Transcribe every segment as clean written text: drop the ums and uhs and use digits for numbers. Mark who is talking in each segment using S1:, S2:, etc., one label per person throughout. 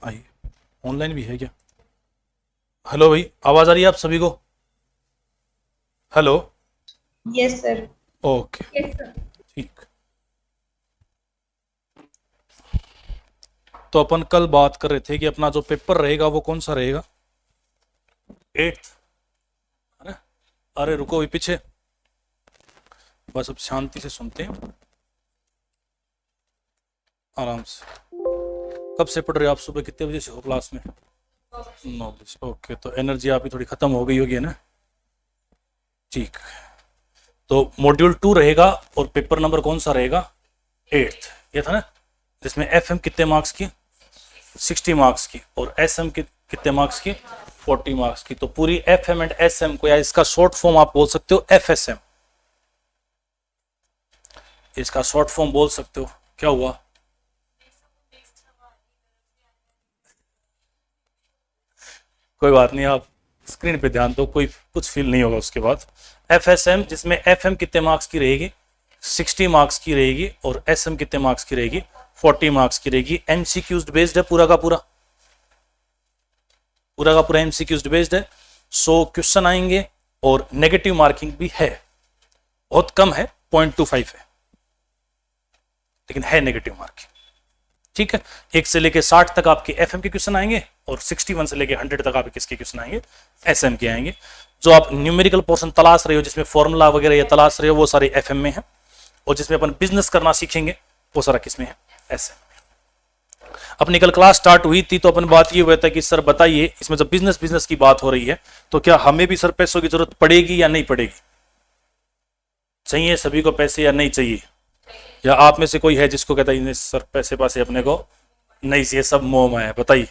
S1: आइए, ऑनलाइन भी है क्या? हेलो भाई, आवाज आ रही है आप सभी को? Hello.
S2: Yes sir.
S1: Okay,
S2: yes sir.
S1: ठीक। तो अपन कल बात कर रहे थे कि अपना जो पेपर रहेगा वो कौन सा रहेगा? 8th। अरे अरे रुको भी पीछे, बस अब शांति से सुनते हैं, आराम से। कब से पढ़ रहे हो आप? सुबह कितने बजे से हो क्लास में? 9 बजे। ओके, तो एनर्जी आपकी थोड़ी खत्म हो गई होगी, है ना? ठीक। तो मॉड्यूल 2 रहेगा और पेपर नंबर कौन सा रहेगा? 8th, ये था ना? जिसमें FM कितने मार्क्स की? 60 मार्क्स की, और SM कितने मार्क्स की? 40 मार्क्स की। तो पूरी FM एंड SM को, या इसका शॉर्ट फॉर्म आप बोल सकते हो FSM, इसका शॉर्ट फॉर्म बोल सकते हो। क्या हुआ? कोई बात नहीं, आप स्क्रीन पे ध्यान दो, कोई कुछ फील नहीं होगा उसके बाद। FSM, जिसमें FM कितने मार्क्स की रहेगी? 60 मार्क्स की रहेगी, और SM कितने मार्क्स की रहेगी? 40 मार्क्स की रहेगी। MCQs बेस्ड है पूरा का पूरा, MCQs बेस्ड है। 100 क्वेश्चन आएंगे, और नेगेटिव मार्किंग भी है, बहुत कम है, 0.25 है, लेकिन है नेगेटिव मार्किंग। ठीक है, 1 से लेके 60 तक आपके FM के क्वेश्चन आएंगे, और 61 से लेके 100 तक आपके किसके क्वेश्चन आएंगे? SM के आएंगे। जो आप न्यूमेरिकल पोर्शन तलाश रहे हो, जिसमें फॉर्मूला वगैरह ये तलाश रहे हो, वो सारे FM में है, और जिसमें अपन बिजनेस करना सीखेंगे वो सारा किसमें है? SM में। अपनी कल क्लास स्टार्ट हुई थी तो अपन बात ये हुआ था कि सर बताइए, इसमें जब बिजनेस की बात हो रही है तो क्या हमें भी सर पैसों की जरूरत पड़ेगी या नहीं पड़ेगी? चाहिए सभी को पैसे या नहीं चाहिए? या आप में से कोई है जिसको कहता है सर पैसे पासे अपने को नहीं चाहिए, सब मोह माया है? बताइए,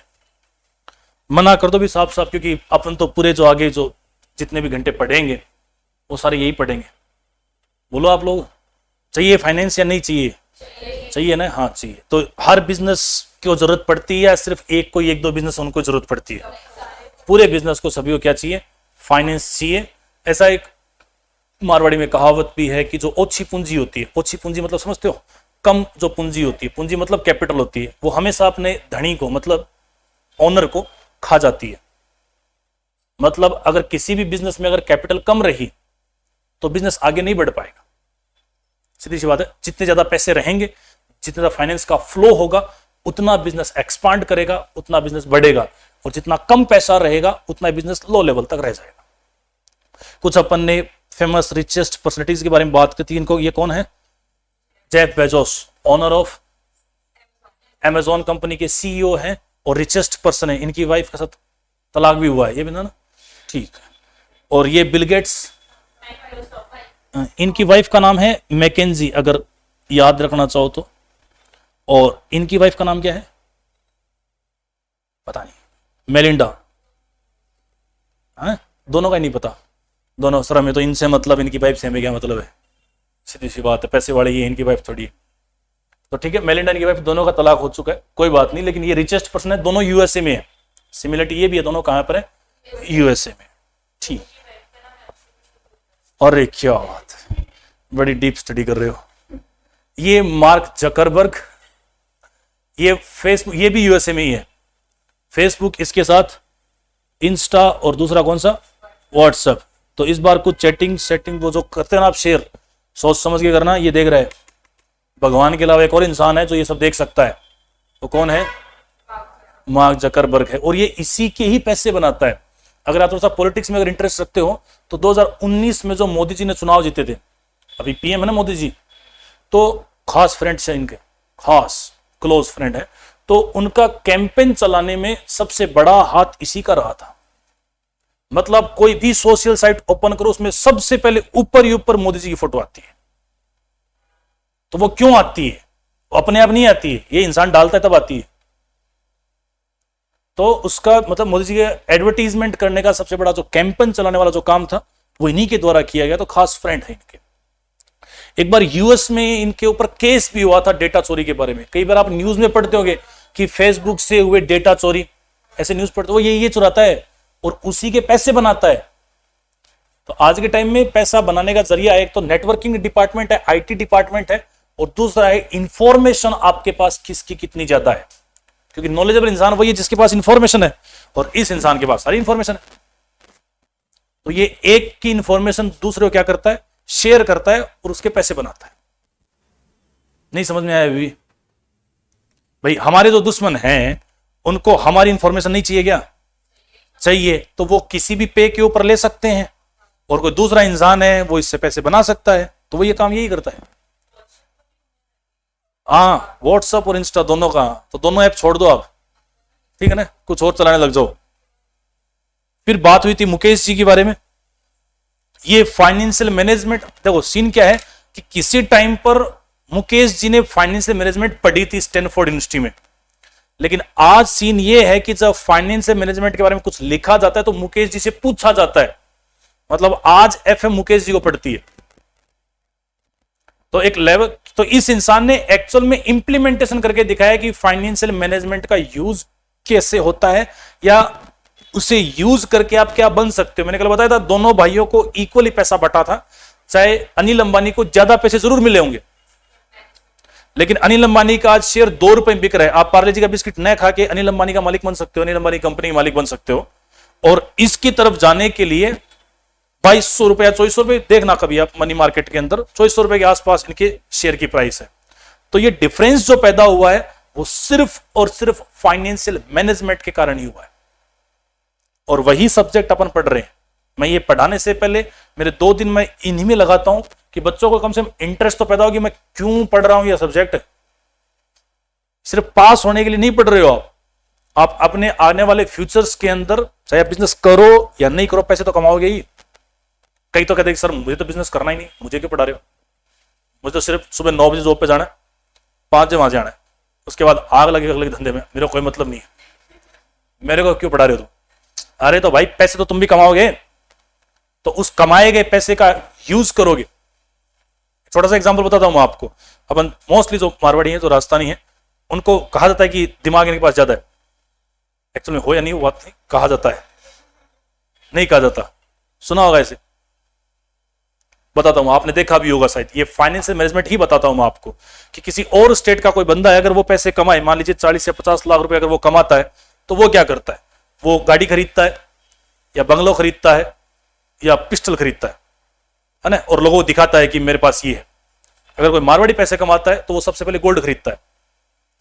S1: मना कर दो भी साफ साफ, क्योंकि अपन तो पूरे जो आगे जो जितने भी घंटे पढ़ेंगे वो सारे यही पढ़ेंगे। बोलो आप लोग, चाहिए फाइनेंस या नहीं चाहिए? चाहिए ना? हाँ चाहिए। तो हर बिजनेस को जरूरत पड़ती है, या सिर्फ एक कोई 1-2 बिजनेस उनको जरूरत पड़ती है? पूरे बिजनेस को सभी को क्या चाहिए? फाइनेंस चाहिए। ऐसा एक मारवाड़ी में कहावत भी है कि जो ओछी पूंजी होती है, ओछी पूंजी मतलब समझते हो? कम जो पूंजी होती है, पूंजी मतलब कैपिटल होती है, वो हमेशा अपने धनी को मतलब ओनर को खा जाती है। मतलब अगर किसी भी बिजनेस में अगर कैपिटल कम रही तो बिजनेस आगे नहीं बढ़ पाएगा। सीधी सी बात है, जितने ज्यादा पैसे रहेंगे, जितना ज्यादा फाइनेंस का फ्लो होगा, उतना बिजनेस एक्सपांड करेगा, उतना बिजनेस बढ़ेगा, और जितना कम पैसा रहेगा उतना बिजनेस लो लेवल तक रह जाएगा। कुछ अपन ने फेमस रिचेस्ट पर्सनैलिटीज के बारे में बात की थी। इनको, ये कौन है? Jeff Bezos, owner of Amazon company के CEO हैं और रिचेस्ट पर्सन है। इनकी वाइफ के साथ तलाक भी हुआ है, ये भी ना? ठीक है। और ये बिल गेट्स, इनकी वाइफ का नाम है मैकेंजी, अगर याद रखना चाहो तो। और इनकी वाइफ का नाम क्या है? पता नहीं, मेलिंडा। दोनों का ही नहीं पता? दोनों सर, हमें तो इनसे मतलब, इनकी वाइफ से हमें क्या मतलब है? सीधी सी बात है, पैसे वाले ये, इनकी वाइफ थोड़ी है। तो ठीक है, मेलिंडा इनकी वाइफ, दोनों का तलाक हो चुका है, कोई बात नहीं। लेकिन ये रिचेस्ट पर्सन है, दोनों USA में है। सिमिलरिटी ये भी है, दोनों कहां पर है? USA में। ठीक। और क्या बात है, बड़ी डीप स्टडी कर रहे हो। ये मार्क जकरबर्ग, ये फेसबुक, ये भी USA में ही है। फेसबुक, इसके साथ इंस्टा, और दूसरा कौन सा? व्हाट्सएप। तो इस बार कुछ चैटिंग सेटिंग वो जो करते हैं ना आप, शेयर सोच समझ के करना। ये देख रहे हैं, भगवान के अलावा एक और इंसान है जो ये सब देख सकता है, तो कौन है? मार्क जकरबर्ग है। और ये इसी के ही पैसे बनाता है। अगर आप थोड़ा सा पॉलिटिक्स में अगर इंटरेस्ट रखते हो तो 2019 में जो मोदी जी ने चुनाव जीते थे, अभी PM है ना मोदी जी, तो खास फ्रेंड्स है इनके, खास क्लोज फ्रेंड है। तो उनका कैंपेन चलाने में सबसे बड़ा हाथ इसी का रहा था। मतलब कोई भी सोशल साइट ओपन करो, उसमें सबसे पहले ऊपर ही ऊपर मोदी जी की फोटो आती है। तो वो क्यों आती है? वो अपने आप नहीं आती है, ये इंसान डालता है तब आती है। तो उसका मतलब मोदी जी के एडवर्टीजमेंट करने का सबसे बड़ा जो कैंपेन चलाने वाला जो काम था वो इन्हीं के द्वारा किया गया। तो खास फ्रेंड है इनके। एक बार US में इनके ऊपर केस भी हुआ था डेटा चोरी के बारे में। कई बार आप न्यूज में पढ़ते होंगे कि फेसबुक से हुए डेटा चोरी, ऐसे न्यूज पढ़ते हो। ये चुराता है और उसी के पैसे बनाता है। तो आज के टाइम में पैसा बनाने का जरिया एक तो नेटवर्किंग डिपार्टमेंट है, IT डिपार्टमेंट है, और दूसरा है इंफॉर्मेशन आपके पास किसकी कितनी ज्यादा है। क्योंकि नॉलेजेबल इंसान वही है जिसके पास इंफॉर्मेशन है, और इस इंसान के पास सारी इंफॉर्मेशन है। तो ये एक की इंफॉर्मेशन दूसरे को क्या करता है, शेयर करता है और उसके पैसे बनाता है। नहीं समझ में आया अभी? भाई हमारे जो दुश्मन हैं उनको हमारी इंफॉर्मेशन नहीं चाहिए क्या? चाहिए। तो वो किसी भी पे के ऊपर ले सकते हैं, और कोई दूसरा इंसान है वो इससे पैसे बना सकता है। तो वो ये काम यही करता है। हाँ, व्हाट्सएप और इंस्टा दोनों का, तो दोनों ऐप छोड़ दो आप, ठीक है ना, कुछ और चलाने लग जाओ। फिर बात हुई थी मुकेश जी के बारे में। ये फाइनेंशियल मैनेजमेंट, देखो सीन क्या है कि किसी टाइम पर मुकेश जी ने फाइनेंशियल मैनेजमेंट पढ़ी थी स्टैनफोर्ड यूनिवर्सिटी में, लेकिन आज सीन ये है कि जब फाइनेंशियल मैनेजमेंट के बारे में कुछ लिखा जाता है तो मुकेश जी से पूछा जाता है। मतलब आज एफएम मुकेश जी को पढ़ती है। तो एक लेवल, तो इस इंसान ने एक्चुअल में इंप्लीमेंटेशन करके दिखाया कि फाइनेंशियल मैनेजमेंट का यूज कैसे होता है, या उसे यूज करके आप क्या बन सकते हो। मैंने कल बताया था दोनों भाइयों को इक्वली पैसा बटा था, चाहे अनिल अंबानी को ज्यादा पैसे जरूर मिले होंगे, लेकिन अनिल अंबानी का आज शेयर 2 रुपए में बिक रहा है। आप पार्ले जी का बिस्किट न खा के अनिल अंबानी का मालिक बन सकते हो, अनिल अंबानी कंपनी के मालिक बन सकते हो। और इसकी तरफ जाने के लिए 2200 रुपए या 2400 रुपए, देखना कभी आप मनी मार्केट के अंदर 2400 रुपए के आसपास इनके शेयर की प्राइस है। तो ये डिफरेंस जो पैदा हुआ है वो सिर्फ और सिर्फ फाइनेंशियल मैनेजमेंट के कारण ही हुआ है। और वही सब्जेक्ट अपन पढ़ रहे हैं। मैं ये पढ़ाने से पहले मेरे 2 दिन मैं इन्हीं में लगाता हूं कि बच्चों को कम से कम इंटरेस्ट तो पैदा होगी, मैं क्यों पढ़ रहा हूं ये सब्जेक्ट। सिर्फ पास होने के लिए नहीं पढ़ रहे हो आप अपने आने वाले फ्यूचर्स के अंदर, चाहे आप बिजनेस करो या नहीं करो, पैसे तो कमाओगे ही। कई तो कहते हैं सर मुझे तो बिजनेस करना ही नहीं, मुझे क्यों पढ़ा रहे हो, मुझे तो सिर्फ सुबह 9 बजे जॉब पे जाना है, 5 बजे वहां जाना है, उसके बाद आग लगे अगले धंधे में, मेरा कोई मतलब नहीं है, मेरे को क्यों पढ़ा रहे हो तुम। अरे तो भाई पैसे तो तुम भी कमाओगे, तो उस कमाए गए पैसे का यूज करोगे। छोटा सा एग्जांपल बताता हूं मैं आपको। अपन मोस्टली जो मारवाड़ी है, जो राजस्थानी है, उनको कहा जाता है कि दिमाग इनके पास ज्यादा है। एक्चुअली हो या नहीं वो बात नहीं, कहा जाता है, नहीं कहा जाता, सुना होगा ऐसे। बताता हूं, आपने देखा भी होगा शायद, ये फाइनेंशियल मैनेजमेंट ही बताता हूं मैं आपको कि किसी और स्टेट का कोई बंदा है, अगर वो पैसे कमाए, मान लीजिए 40 या 50 लाख रुपए अगर वो कमाता है, तो वो क्या करता है, वो गाड़ी खरीदता है या बंगलो खरीदता है या पिस्टल खरीदता है ना, और लोगों को दिखाता है कि मेरे पास ये है। अगर कोई मारवाड़ी पैसे कमाता है तो वो सबसे पहले गोल्ड खरीदता है।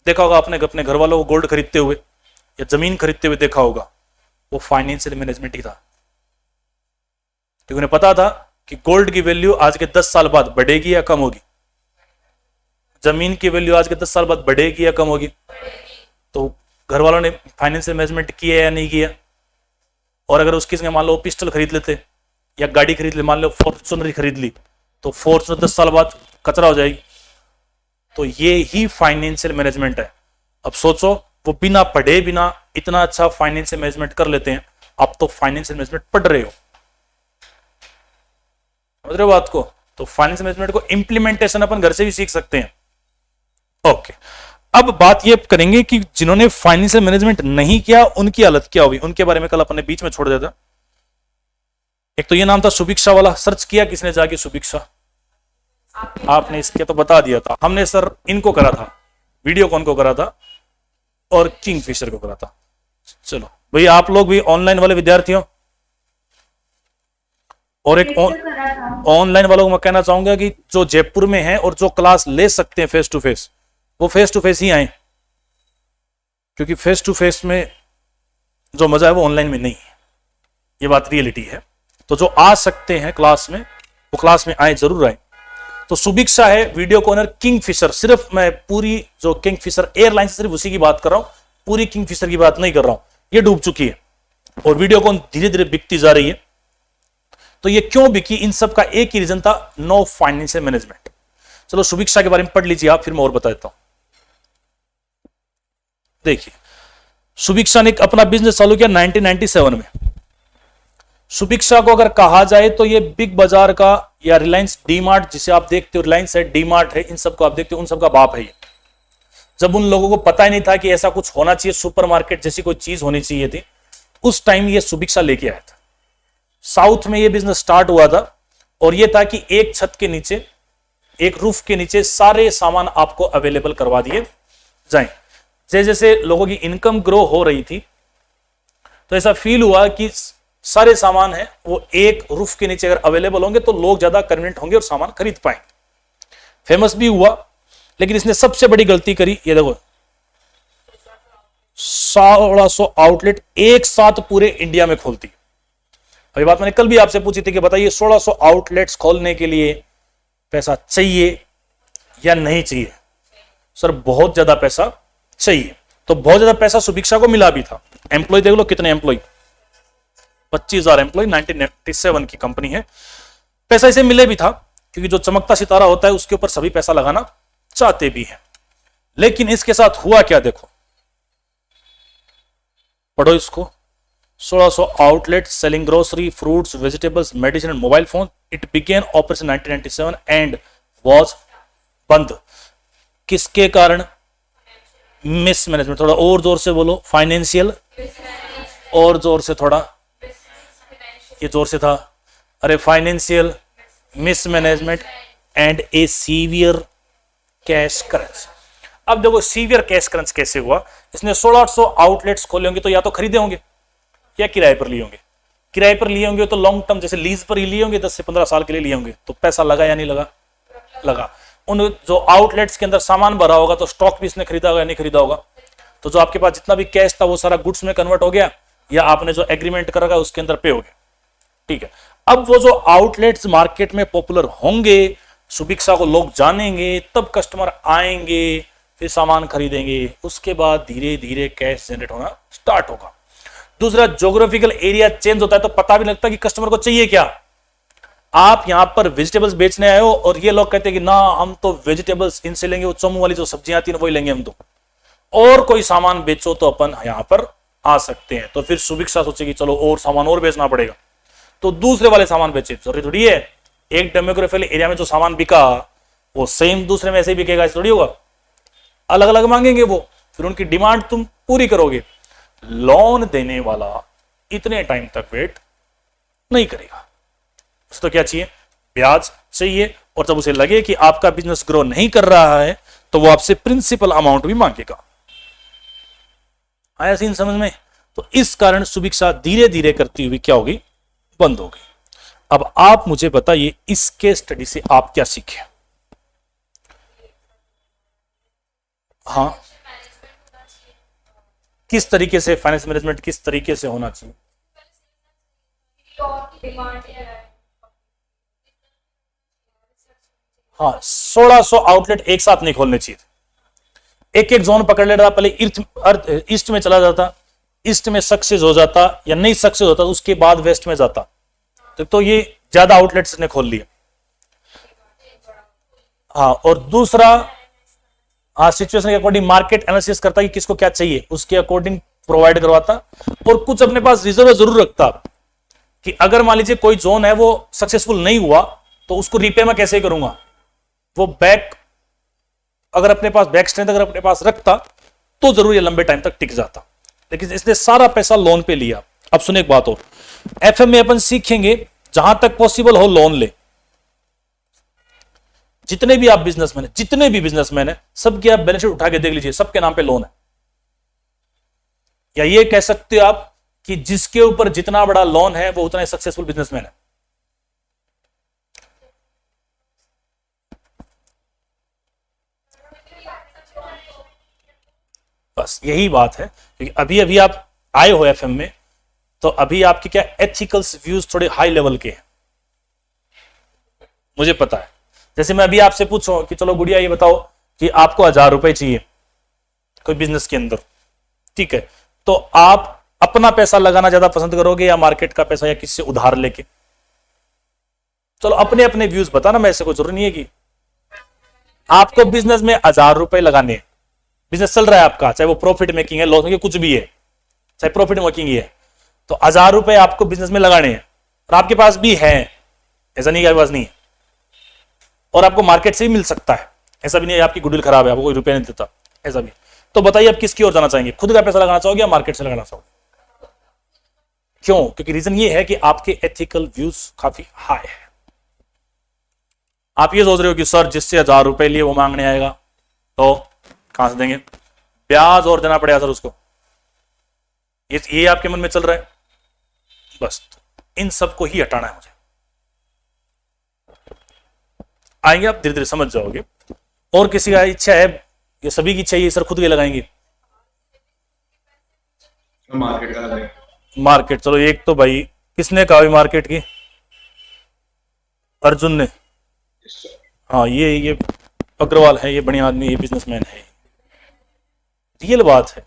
S1: देखा होगा आपने अपने घर वालों को गोल्ड खरीदते हुए या जमीन खरीदते हुए देखा होगा, वो फाइनेंशियल मैनेजमेंट ही था। क्योंकि उन्हें पता था कि गोल्ड की वैल्यू आज के 10 साल बाद बढ़ेगी या कम होगी, जमीन की वैल्यू आज के 10 साल बाद बढ़ेगी या कम होगी। तो घर वालों ने फाइनेंशियल मैनेजमेंट किया या नहीं किया। और अगर उसकी जगह मान लो पिस्टल खरीद लेते या गाड़ी खरीद ले, मान लो फॉर्च्यूनर खरीद ली, तो फॉर्च्यूनर 10 साल बाद कचरा हो जाएगी। तो ये ही फाइनेंशियल मैनेजमेंट है। अब सोचो, वो बिना पढ़े बिना इतना अच्छा फाइनेंशियल मैनेजमेंट कर लेते हैं। आप तो फाइनेंशियल मैनेजमेंट पढ़ रहे हो, समझ रहे हो बात को। तो फाइनेंशियल मैनेजमेंट को इंप्लीमेंटेशन अपन घर से भी सीख सकते हैं। ओके, अब बात ये करेंगे कि जिन्होंने फाइनेंशियल मैनेजमेंट नहीं किया उनकी हालत क्या हुई, उनके बारे में कल अपने बीच में छोड़ दिया था। एक तो ये नाम था सुभिक्षा वाला, सर्च किया किसने जाके सुभिक्षा, आपने इसके तो बता दिया था। हमने सर इनको करा था, वीडियो कॉन को करा था और किंगफिशर को करा था। चलो भाई, आप लोग भी ऑनलाइन वाले विद्यार्थियों, और एक ऑनलाइन वालों को मैं कहना चाहूंगा कि जो जयपुर में है और जो क्लास ले सकते हैं फेस टू फेस, वो फेस टू फेस ही आए, क्योंकि फेस टू फेस में जो मजा है वो ऑनलाइन में नहीं है। ये बात रियलिटी है। तो जो आ सकते हैं क्लास में, वो क्लास में आए, जरूर आए। तो सुभिक्षा है वीडियो कॉर्नर किंगफिशर। सिर्फ मैं पूरी जो किंगफिशर एयरलाइन से सिर्फ उसी की बात कर रहा हूं, पूरी किंगफिशर की बात नहीं कर रहा हूं। ये डूब चुकी है और वीडियो कॉन धीरे धीरे बिकती जा रही है। तो ये क्यों बिकी, इन सब का एक ही रीजन था, नो फाइनेंशियल मैनेजमेंट। चलो सुभिक्षा के बारे में पढ़ लीजिए आप, फिर मैं और बता देता हूं। देखिए, सुभिक्षा ने अपना बिजनेस चालू किया 1997 में। सुभिक्षा को अगर कहा जाए तो ये बिग बाजार का या रिलायंस डीमार्ट, जिसे आप देखते हो, रिलायंस है, डीमार्ट है, इन सबको आप देखते हो, उन सबका बाप है ये। जब उन लोगों को पता ही नहीं था कि ऐसा कुछ होना चाहिए, सुपरमार्केट जैसी कोई चीज होनी चाहिए थी, उस टाइम ये सुभिक्षा लेके आया था। साउथ में ये बिजनेस स्टार्ट हुआ था और ये था कि एक छत के नीचे, एक रूफ के नीचे सारे सामान आपको अवेलेबल करवा दिए जाएं। जैसे जैसे लोगों की इनकम ग्रो हो रही थी तो ऐसा फील हुआ कि सारे सामान है वो एक रूफ के नीचे अगर अवेलेबल होंगे तो लोग ज्यादा कन्वीनियंट होंगे और सामान खरीद पाएंगे। फेमस भी हुआ, लेकिन इसने सबसे बड़ी गलती करी, ये देखो 1600 आउटलेट एक साथ पूरे इंडिया में खोलती। अभी बात मैंने कल भी आपसे पूछी थी कि बताइए 1600 आउटलेट्स खोलने के लिए पैसा चाहिए या नहीं चाहिए? सर बहुत ज्यादा पैसा चाहिए। तो बहुत ज्यादा पैसा सुभिक्षा को मिला भी था। एम्प्लॉय देख लो कितने एम्प्लॉय, 25,000 एम्प्लॉय, 1997 की कंपनी है। पैसा इसे मिले भी था क्योंकि जो चमकता सितारा होता है उसके ऊपर सभी पैसा लगाना चाहते भी हैं। लेकिन इसके साथ हुआ क्या देखो, पढ़ो इसको। 1600 outlet selling grocery, fruits, vegetables, medicine and mobile phone. It began operation 1997 and was बंद। किसके कारण? मिसमैनेजमेंट। थोड़ा और जोर से बोलो। फाइनेंशियल, और जोर से थोड़ा, ये जोर से था। अरे financial mismanagement and A severe cash crunch. अब देखो सीवियर कैश क्रंच कैसे हुआ। इसने 1600 आउटलेट्स खोले होंगे तो या तो खरीदे होंगे या किराए पर लिए होंगे। किराए पर लिए होंगे तो लॉन्ग टर्म जैसे लीज पर ही लिए होंगे, 10 से 15 साल के लिए लिए होंगे, तो पैसा लगा या नहीं लगा? लगा। उन जो आउटलेट्स के अंदर सामान भरा होगा तो स्टॉक भी इसने खरीदा होगा या नहीं खरीदा होगा? तो जो आपके पास जितना भी कैश था वो सारा गुड्स में कन्वर्ट हो गया या आपने जो एग्रीमेंट करा उसके अंदर पे हो गया। ठीक है। अब वो जो आउटलेट्स मार्केट में पॉपुलर होंगे, सुभिक्षा को लोग जानेंगे, तब कस्टमर आएंगे, फिर सामान खरीदेंगे, उसके बाद धीरे धीरे कैश जनरेट होना स्टार्ट होगा। दूसरा, ज्योग्राफिकल एरिया चेंज होता है तो पता भी लगता है कि कस्टमर को चाहिए क्या। आप यहां पर वेजिटेबल्स बेचने आए हो और ये लोग कहते हैं कि ना हम तो वेजिटेबल्स इनसे लेंगे, वो चमू वाली जो सब्जियां आती है वही लेंगे हम तो, और कोई सामान बेचो तो अपन यहां पर आ सकते हैं। तो फिर सुभिक्षा सोचेगी चलो और सामान और बेचना पड़ेगा, तो दूसरे वाले सामान बेचे। जरूरी थोड़ी है एक डेमोग्राफिकल एरिया में जो सामान बिका वो सेम दूसरे में ऐसे ही बिकेगा, ऐसे थोड़ी होगा। अलग अलग मांगेंगे वो, फिर उनकी डिमांड तुम पूरी करोगे। लोन देने वाला इतने टाइम तक वेट नहीं करेगा। उसे तो क्या चाहिए? ब्याज चाहिए। और जब उसे लगे कि आपका बिजनेस ग्रो नहीं कर रहा है तो वो आपसे प्रिंसिपल अमाउंट भी मांगेगा। आया सीन समझ में? तो इस कारण सुभिक्षा धीरे धीरे करती हुई क्या होगी? बंद हो गई। अब आप मुझे बताइए इस केस स्टडी से आप क्या सीखे? हाँ, किस तरीके से फाइनेंस मैनेजमेंट किस तरीके से होना चाहिए? हाँ, 1600 आउटलेट एक साथ नहीं खोलने चाहिए। एक एक जोन पकड़ लेता, पहले ईस्ट में चला जाता, ईस्ट में सक्सेस हो जाता या नहीं सक्सेस होता, उसके बाद वेस्ट में जाता, तो ये ज्यादा आउटलेट्स ने खोल लिए। हाँ, और दूसरा, हाँ, सिचुएशन के अकॉर्डिंग मार्केट एनालिसिस करता कि किसको क्या चाहिए, उसके अकॉर्डिंग प्रोवाइड करवाता, और कुछ अपने पास रिजर्व जरूर रखता कि अगर मान लीजिए कोई जोन है वो सक्सेसफुल नहीं हुआ तो उसको रीपे में कैसे करूंगा, वो बैक अगर अपने पास बैक स्ट्रेंथ अगर अपने पास रखता तो जरूर ये लंबे टाइम तक टिक जाता। लेकिन इसने सारा पैसा लोन पे लिया। अब सुने एक बात और, एफएम में अपन सीखेंगे जहां तक पॉसिबल हो लोन ले। जितने भी आप बिजनेसमैन है, जितने भी बिजनेसमैन है, सबके आप बैलेंस शीट उठा के देख लीजिए, सबके नाम पे लोन है। या ये कह सकते हो आप कि जिसके ऊपर जितना बड़ा लोन है वो उतना ही सक्सेसफुल बिजनेसमैन है। बस यही बात है, क्योंकि अभी अभी आप आए हो एफएम में, तो अभी आपके क्या एथिकल्स व्यूज थोड़े हाई लेवल के हैं, मुझे पता है। जैसे मैं अभी आपसे पूछूं कि चलो गुड़िया ये बताओ कि आपको 1000 रुपए चाहिए कोई बिजनेस के अंदर, ठीक है, तो आप अपना पैसा लगाना ज्यादा पसंद करोगे या मार्केट का पैसा या किसी से उधार लेके? चलो अपने अपने व्यूज बताना, मैं ऐसे कोई जरूरी नहीं है कि आपको बिजनेस में 1000 रुपए लगाने हैं। बिजनेस चल रहा है आपका, चाहे वो प्रॉफिट मेकिंग है, लॉस मेकिंग, कुछ भी है, चाहे प्रॉफिट मेकिंग ही है, तो 1000 रुपए आपको बिजनेस में लगाने हैं और आपके पास भी है, ऐसा नहीं आपके पास नहीं है, और आपको मार्केट से भी मिल सकता है, ऐसा भी नहीं है आपकी गुडविल खराब है आपको कोई रुपया नहीं देता, ऐसा भी। तो बताइए आप किसकी ओर जाना चाहेंगे, खुद का पैसा लगाना चाहोगे या मार्केट से लगाना चाहोगे? क्यों? क्योंकि रीजन ये है कि आपके एथिकल व्यूज काफी हाई है। आप ये सोच रहे हो कि सर जिससे 1000 रुपए लिए वो मांगने आएगा तो कहां से देंगे, ब्याज और देना पड़ेगा सर उसको, ये आपके मन में चल रहा है। बस इन सबको ही हटाना है मुझे, आएंगे आप धीरे धीरे समझ जाओगे। और किसी का इच्छा है, ये सभी की इच्छा है, ये सर खुद के लगाएंगे
S2: मार्केट का,
S1: मार्केट। चलो एक तो भाई किसने कहा मार्केट की, अर्जुन ने। हाँ ये अग्रवाल है, ये बढ़िया आदमी, ये बिजनेसमैन है, रियल बात है,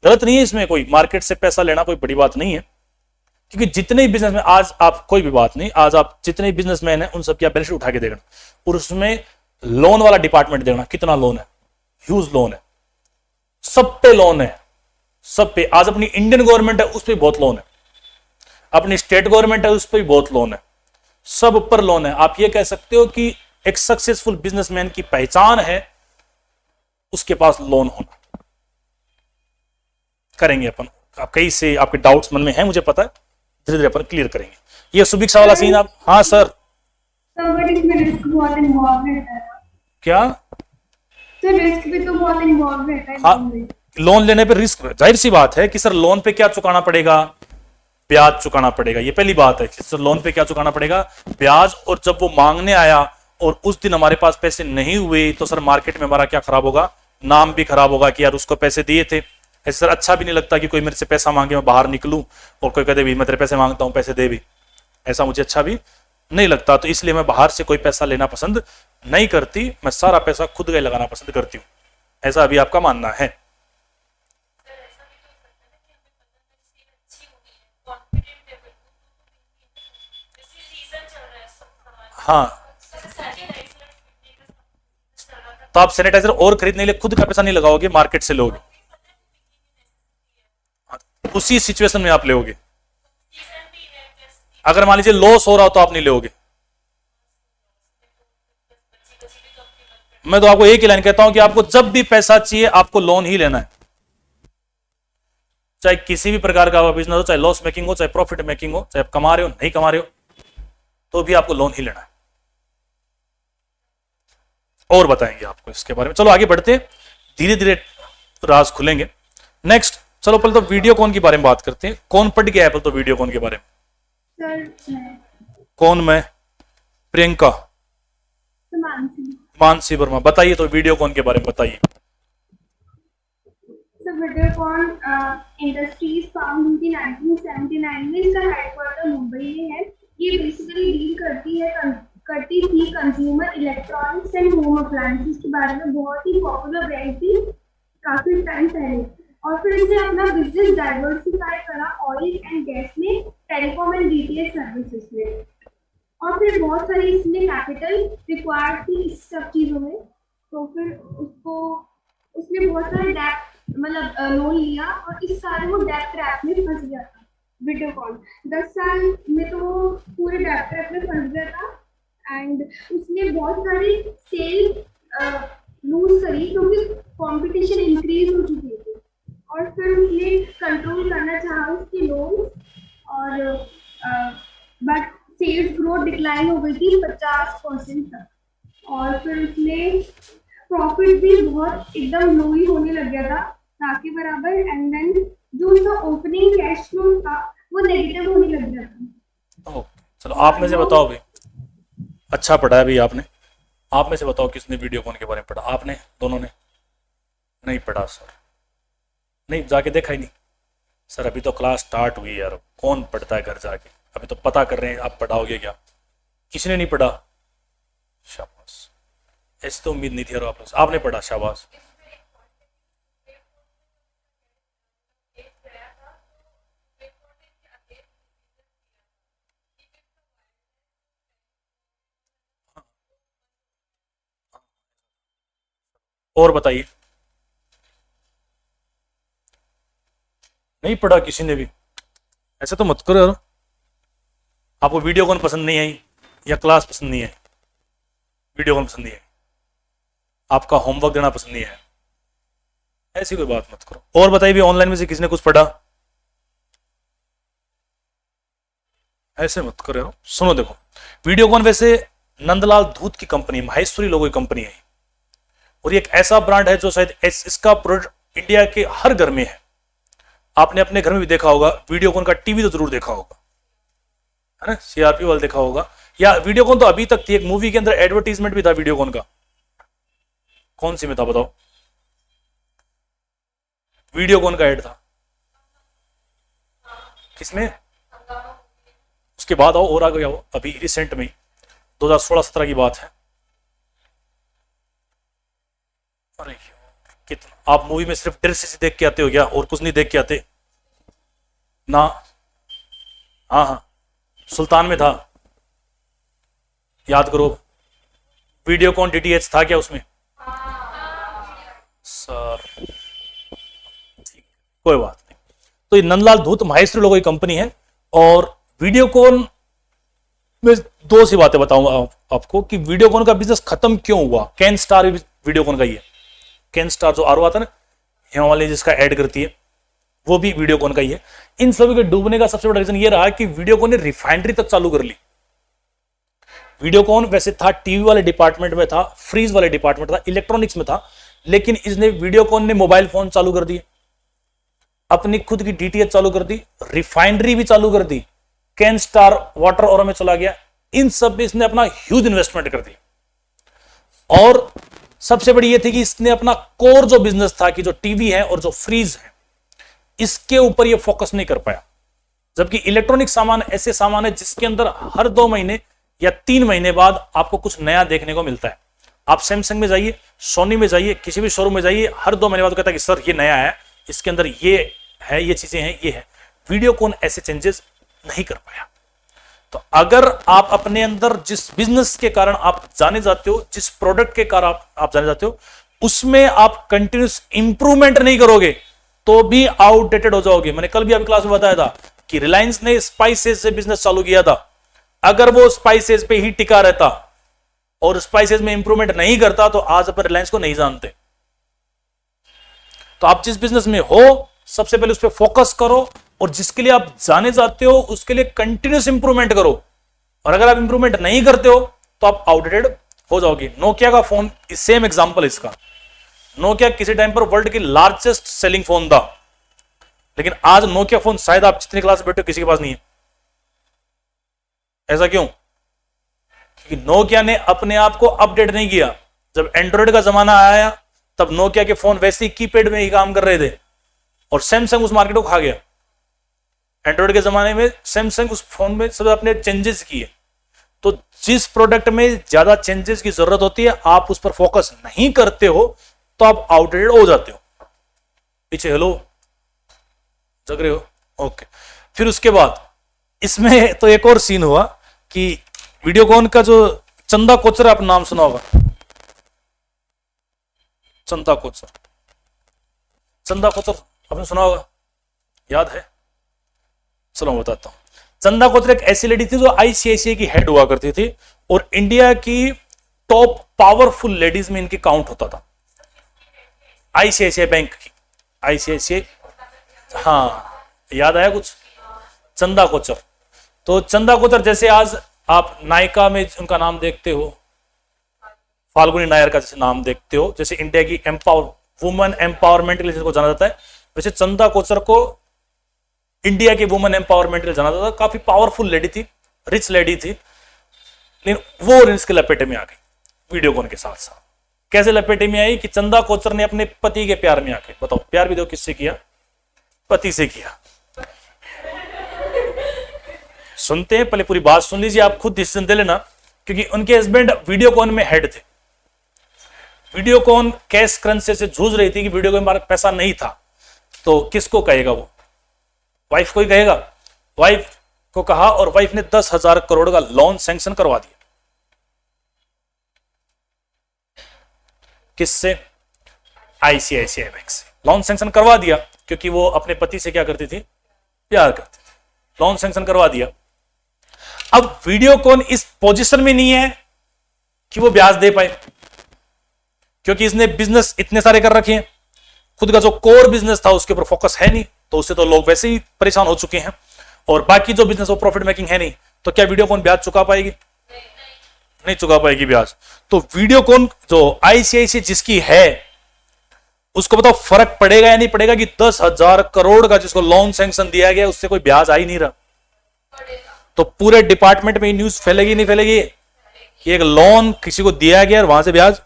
S1: गलत नहीं है इसमें कोई। मार्केट से पैसा लेना कोई बड़ी बात नहीं है, क्योंकि जितने भी बिजनेसमैन आज आप, कोई भी बात नहीं, आज आप जितने बिजनेसमैन हैं उन सब की आप बैलेंस शीट उठा के देखना, और उसमें लोन वाला डिपार्टमेंट देखना, कितना लोन है, ह्यूज लोन है, सब पे लोन है, सब पे। आज अपनी इंडियन गवर्नमेंट है उस पर बहुत लोन है, अपनी स्टेट गवर्नमेंट है उस पर भी बहुत लोन है, सब पर लोन है। आप ये कह सकते हो कि एक सक्सेसफुल बिजनेसमैन की पहचान है उसके पास लोन होना। करेंगे अपन, आप कई से आपके डाउट्स मन में हैं मुझे पता है, धीरे धीरे अपन क्लियर करेंगे। ये सुभिक्षा वाला सीन आप, हाँ सर
S3: रिस्क बहुत इन्वॉल्व रहता है
S1: क्या,
S3: तो रिस्क भी तो बहुत इन्वॉल्व रहता है।
S1: हाँ लोन लेने पे रिस्क, जाहिर सी बात है कि सर लोन पे क्या चुकाना पड़ेगा, ब्याज चुकाना पड़ेगा, ये पहली बात है कि सर लोन पे क्या चुकाना पड़ेगा, ब्याज। और जब वो मांगने आया और उस दिन हमारे पास पैसे नहीं हुए तो सर मार्केट में हमारा क्या खराब होगा, नाम भी खराब होगा कि यार उसको पैसे दिए थे। ऐसे सर अच्छा भी नहीं लगता कि कोई मेरे से पैसा मांगे मैं बाहर निकलूं और कोई कहते भी मैं तेरे पैसे मांगता हूं पैसे दे भी, ऐसा मुझे अच्छा भी नहीं लगता। तो इसलिए मैं बाहर से कोई पैसा लेना पसंद नहीं करती, मैं सारा पैसा खुद का लगाना पसंद करती हूँ, ऐसा अभी आपका मानना है। हाँ तो आप सैनिटाइजर और खरीदने के लिए खुद का पैसा नहीं लगाओगे, मार्केट से लोगे, उसी सिचुएशन में आप लोगे। अगर मान लीजिए लॉस हो रहा हो तो आप नहीं लोगे। मैं तो आपको एक ही लाइन कहता हूं कि आपको जब भी पैसा चाहिए आपको लोन ही लेना है, चाहे किसी भी प्रकार का बिजनेस हो, चाहे लॉस मेकिंग हो, चाहे प्रॉफिट मेकिंग हो, चाहे आप कमा रहे हो नहीं कमा रहे हो, तो भी आपको लोन ही लेना है। और बताएंगे आपको इसके बारे में। चलो आगे बढ़ते हैं, धीरे धीरे राज खुलेंगे। नेक्स्ट चलो पहले तो वीडियो कॉन के बारे में बात करते हैं। कौन पढ़ गया है पहले तो वीडियो कॉन के बारे में? कौन? मैं, प्रियंका, मानसी वर्मा। बताइए तो वीडियो कॉन के बारे में बताइए।
S3: वीडियोकॉन इंडस्ट्रीज फाउंड इन 1979 में, इसका हेडक्वार्टर मुंबई में है। ये बेसिकली डील करती थी consumer electronics and home appliances के बारे में। बहुत ही पॉपुलर ब्रांड थी काफी टाइम पहले, और फिर इसने अपना बिजनेस डाइवर्सिफाई करा ऑयल एंड गैस में, टेलीकॉम एंड डीटीएच सर्विसेज में, और फिर बहुत सारी इसमें कैपिटल रिक्वायर्ड थी इस सब चीज़ों में। तो फिर उसने बहुत सारे डेप्ट मतलब लोन लिया, और इस सारे वो डेप्ट ट्रैप में फंस गया था। वीडियोकॉन 10 साल में तो वो पूरे डेप्ट ट्रैप में फंस गया था, एंड उसने बहुत सारी सेल लूज करी क्योंकि कंपटीशन इंक्रीज हो चुकी थी, और फिर उसने कंट्रोल करना चाहा उसके लोन, और बट सेल्स ग्रोथ डिक्लाइन हो गई थी 50% तक, और फिर उसने प्रॉफिट भी बहुत एकदम लो ही होने लग गया था, ना के बराबर। एंड देन जो उसका ओपनिंग कैश फ्लो था वो नेगेटिव होने लग गया था।
S1: चलो आप में से बताओ भाई, अच्छा पढ़ा है भाई आपने, आप में से बताओ किसने वीडियो कॉन के बारे में पढ़ा? आपने दोनों ने? नहीं पढ़ा सर, नहीं जाके देखा ही नहीं सर। अभी तो क्लास स्टार्ट हुई यार, कौन पढ़ता है घर जाके? अभी तो पता कर रहे हैं, आप पढ़ाओगे क्या? किसी ने नहीं पढ़ा? शाबाश, ऐसी तो उम्मीद नहीं थी यार आप लोग। आपने पढ़ा, शाबाश। और बताइए, नहीं पढ़ा किसी ने भी? ऐसा तो मत करो यार। आपको वीडियो कॉन पसंद नहीं आई या क्लास पसंद नहीं आई? वीडियो कॉन पसंद नहीं आई, आपका होमवर्क देना पसंद नहीं है, ऐसी कोई बात मत करो। और बताइए भी, ऑनलाइन में से किसने कुछ पढ़ा? ऐसे मत करो यार। सुनो देखो, वीडियो कॉन वैसे नंदलाल धूत की कंपनी, माहेश्वरी लोगों की कंपनी है, और ये एक ऐसा ब्रांड है जो शायद इसका प्रोडक्ट इंडिया के हर घर में है। आपने अपने घर में भी देखा होगा, वीडियोकॉन का टीवी तो जरूर देखा होगा, है ना, सीआरपी वाला देखा होगा, या वीडियोकॉन तो अभी तक थी, एक मूवी के अंदर एडवर्टीजमेंट भी था वीडियोकॉन का, कौन सी में था बताओ, वीडियोकॉन का एड था किसमें, उसके बाद आओ और आ गया वो अभी रिसेंट में 2016-17 की बात है। अरे कितना आप मूवी में सिर्फ ड्रेसेस देख के आते हो क्या, और कुछ नहीं देख के आते ना? हाँ हाँ, सुल्तान में था, याद करो, वीडियोकॉन डीटीएच था क्या उसमें? सर ठीक, कोई बात नहीं। तो ये नंदलाल धूत माहेश्वरी लोगों की कंपनी है, और वीडियोकॉन में दो सी बातें बताऊंगा आपको कि वीडियोकॉन का बिजनेस खत्म क्यों हुआ। कैन स्टार वीडियोकॉन का ही है, कैन स्टार जो आरो आता है ना, हेमा वाली जिसका ऐड करती है, वो भी वीडियोकॉन का ही है। इन सभी के डूबने का सबसे बड़ा रीजन ये रहा कि वीडियोकॉन ने रिफाइनरी तक चालू कर ली। वीडियोकॉन वैसे था टीवी वाले डिपार्टमेंट में था, फ्रीज वाले डिपार्टमेंट था, इलेक्ट्रॉनिक्स में था, लेकिन इसने वीडियोकॉन ने मोबाइल फोन चालू कर दिए, अपनी खुद की डीटीएच चालू कर दी, रिफाइनरी भी चालू कर दी, कैन स्टार वाटर और में चला गया, इन सब में इसने अपना ह्यूज इन्वेस्टमेंट कर दिया। और सबसे बड़ी ये थी कि इसने अपना कोर जो बिजनेस था कि जो टीवी है और जो फ्रीज है, इसके ऊपर ये फोकस नहीं कर पाया। जबकि इलेक्ट्रॉनिक सामान ऐसे सामान है जिसके अंदर हर 2 महीने या 3 महीने बाद आपको कुछ नया देखने को मिलता है। आप सैमसंग में जाइए, सोनी में जाइए, किसी भी शोरूम में जाइए, हर 2 महीने बाद कहता है कि सर ये नया है, इसके अंदर ये है, ये चीजें हैं, ये है। वीडियोकॉन ऐसे चेंजेस नहीं कर पाया। तो अगर आप अपने अंदर जिस बिजनेस के कारण आप जाने जाते हो, जिस प्रोडक्ट के कारण आप जाने जाते हो, उसमें आप कंटिन्यूस इंप्रूवमेंट नहीं करोगे तो भी आउटडेटेड हो जाओगे। मैंने कल भी आपकी क्लास में बताया था कि रिलायंस ने स्पाइसेस से बिजनेस चालू किया था। अगर वो स्पाइसेस पे ही टिका रहता और स्पाइसेस में इंप्रूवमेंट नहीं करता तो आज अपन रिलायंस को नहीं जानते। तो आप जिस बिजनेस में हो, सबसे पहले उस पर फोकस करो, और जिसके लिए आप जाने जाते हो उसके लिए कंटिन्यूस इंप्रूवमेंट करो। और अगर आप इंप्रूवमेंट नहीं करते हो तो आप आउटडेटेड हो जाओगे। नोकिया का फोन सेम एग्जांपल है इसका। नोकिया किसी टाइम पर वर्ल्ड की लार्जेस्ट सेलिंग फोन था, लेकिन आज नोकिया फोन शायद आप जितनी क्लास में बैठे हो किसी के पास नहीं है। ऐसा क्यों? क्योंकि नोकिया ने अपने आप को अपडेट नहीं किया। जब एंड्रॉइड का जमाना आया तब नोकिया के फोन वैसे ही कीपैड में ही काम कर रहे थे, और सैमसंग उस मार्केट को खा गया। एंड्रॉइड के जमाने में सैमसंग उस फोन में सब अपने चेंजेस किए। तो जिस प्रोडक्ट में ज्यादा चेंजेस की जरूरत होती है, आप उस पर फोकस नहीं करते हो तो आप आउटडेटेड हो जाते हो। पीछे हेलो जग रहे हो? ओके। फिर उसके बाद इसमें तो एक और सीन हुआ कि वीडियोकॉन का जो चंदा कोचर, आप नाम सुना होगा, चंदा कोचर। चंदा कोचर आपने सुना होगा, याद है? चलो मैं बताता हूं। चंदा कोचर एक ऐसी लेडी थी जो आईसीआईसीआई की हेड हुआ करती थी, और इंडिया की टॉप पावरफुल लेडीज में इनकी काउंट होता था। आईसीआईसीआई बैंक की, आईसीआईसीआई, हाँ याद आया कुछ? चंदा कोचर। तो चंदा कोचर जैसे आज आप नायका में उनका नाम देखते हो, फाल्गुनी नायर का जैसे नाम देखते हो, जैसे इंडिया की वुमेन एम्पावरमेंट के लिए जिसको जाना जाता है, वैसे चंदा कोचर को इंडिया की वुमेन एम्पावरमेंट के लिए जाना जाता है। काफी पावरफुल लेडी थी, रिच लेडी थी, लेकिन वो इसके लपेटे में आ गई वीडियोकॉन के साथ साथ। कैसे लपेटे में आई कि चंदा कोचर ने अपने पति के प्यार में आके, बताओ प्यार भी दो किससे किया? पति से किया। सुनते हैं, पहले पूरी बात सुन लीजिए, आप खुद डिसीजन दे लेना, क्योंकि उनके हस्बैंड वीडियोकॉन में हेड थे। वीडियोकॉन कैश क्रंच से जूझ रही थी कि वीडियोकॉन में पैसा नहीं था, तो किसको कहेगा वो? वाइफ को ही कहेगा। वाइफ को कहा, और वाइफ ने 10,000 करोड़ का लोन सैंक्शन करवा दिया। किससे? आईसीआईसीआई बैंक से लोन सैंक्शन करवा दिया, क्योंकि वो अपने पति से क्या करती थी? प्यार करती थी। लोन सैंक्शन करवा दिया। अब वीडियोकॉन इस पोजीशन में नहीं है कि वो ब्याज दे पाए, क्योंकि इसने बिजनेस इतने सारे कर रखे हैं। खुद का जो कोर बिजनेस था उसके ऊपर फोकस है नहीं, तो उससे तो लोग वैसे ही परेशान हो चुके हैं, और बाकी जो बिजनेस वो प्रॉफिट मेकिंग है नहीं, तो क्या वीडियोकॉन ब्याज चुका पाएगी? नहीं चुका पाएगी ब्याज। तो वीडियोकॉन जो आईसीआईसीआई जिसकी है, उसको बताओ फर्क पड़ेगा या नहीं पड़ेगा कि 10,000 करोड़ का जिसको लोन सैंक्शन दिया गया उससे कोई ब्याज आ ही नहीं रहा। तो पूरे डिपार्टमेंट में न्यूज फैलेगी नहीं फैलेगी कि एक लोन किसी को दिया गया और वहां से ब्याज,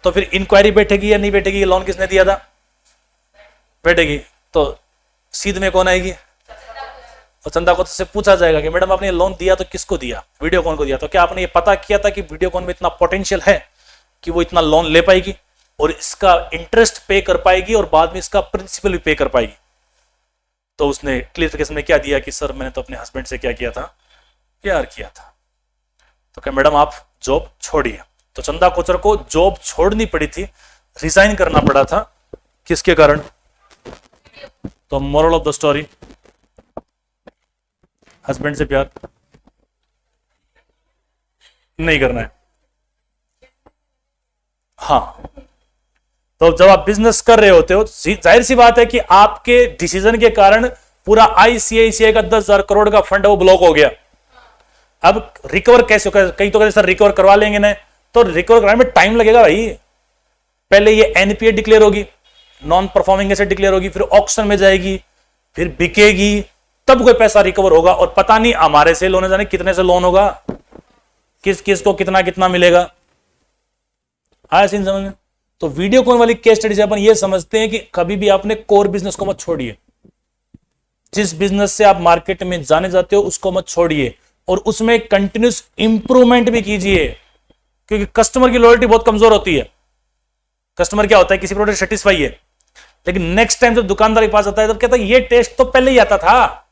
S1: तो फिर इंक्वायरी बैठेगी या नहीं बैठेगी, ये लोन किसने दिया था, बैठेगी। तो सीध में कौन आएगी, और चंदा को से पूछा जाएगा कि मैडम आपने ये लोन दिया तो किसको दिया, वीडियोकॉन को दिया, तो क्या आपने ये पता किया था कि वीडियोकॉन में इतना पोटेंशियल है कि वो इतना लोन ले पाएगी और इसका इंटरेस्ट पे कर पाएगी और बाद में इसका प्रिंसिपल भी पे कर पाएगी। तो उसने क्लियरिफिकेशन में क्या दिया कि सर मैंने तो अपने हस्बैंड से क्या किया था, प्यार किया था। तो क्या मैडम आप जॉब छोड़िए। तो चंदा कोचर को जॉब छोड़नी पड़ी थी, रिजाइन करना पड़ा था, किसके कारण। तो moral of the story, husband से प्यार नहीं करना है। हाँ, तो जब आप बिजनेस कर रहे होते हो जाहिर सी बात है कि आपके डिसीजन के कारण पूरा आईसीआईसीआई का 10,000 करोड़ का फंड वो ब्लॉक हो गया। अब रिकवर कैसे होगा, कई तो कहते सर रिकवर करवा लेंगे ना, तो रिकवर कराने में टाइम लगेगा भाई। पहले ये एनपीए डिक्लेयर होगी, नॉन परफॉर्मिंग एसेट डिक्लेयर होगी, फिर ऑक्शन में जाएगी, फिर बिकेगी, तब कोई पैसा रिकवर होगा। और पता नहीं हमारे से लोन जाने कितने से लोन होगा, किस किस को कितना कितना मिलेगा। आया सीन समझ में। तो वीडियोकॉन वाली केस स्टडी से अपन ये समझते हैं कि कभी भी आपने कोर बिजनेस को मत छोड़िए। जिस बिजनेस से आप मार्केट में जाने जाते हो उसको मत छोड़िए और उसमें कंटिन्यूस इंप्रूवमेंट भी कीजिए, क्योंकि कस्टमर की लॉयल्टी बहुत कमजोर होती है। कस्टमर क्या होता है, किसी प्रोडक्ट सेटिस्फाई है, लेकिन नेक्स्ट टाइम जब दुकानदार के पास आता है तब कहता है ये टेस्ट तो पहले ही आता था,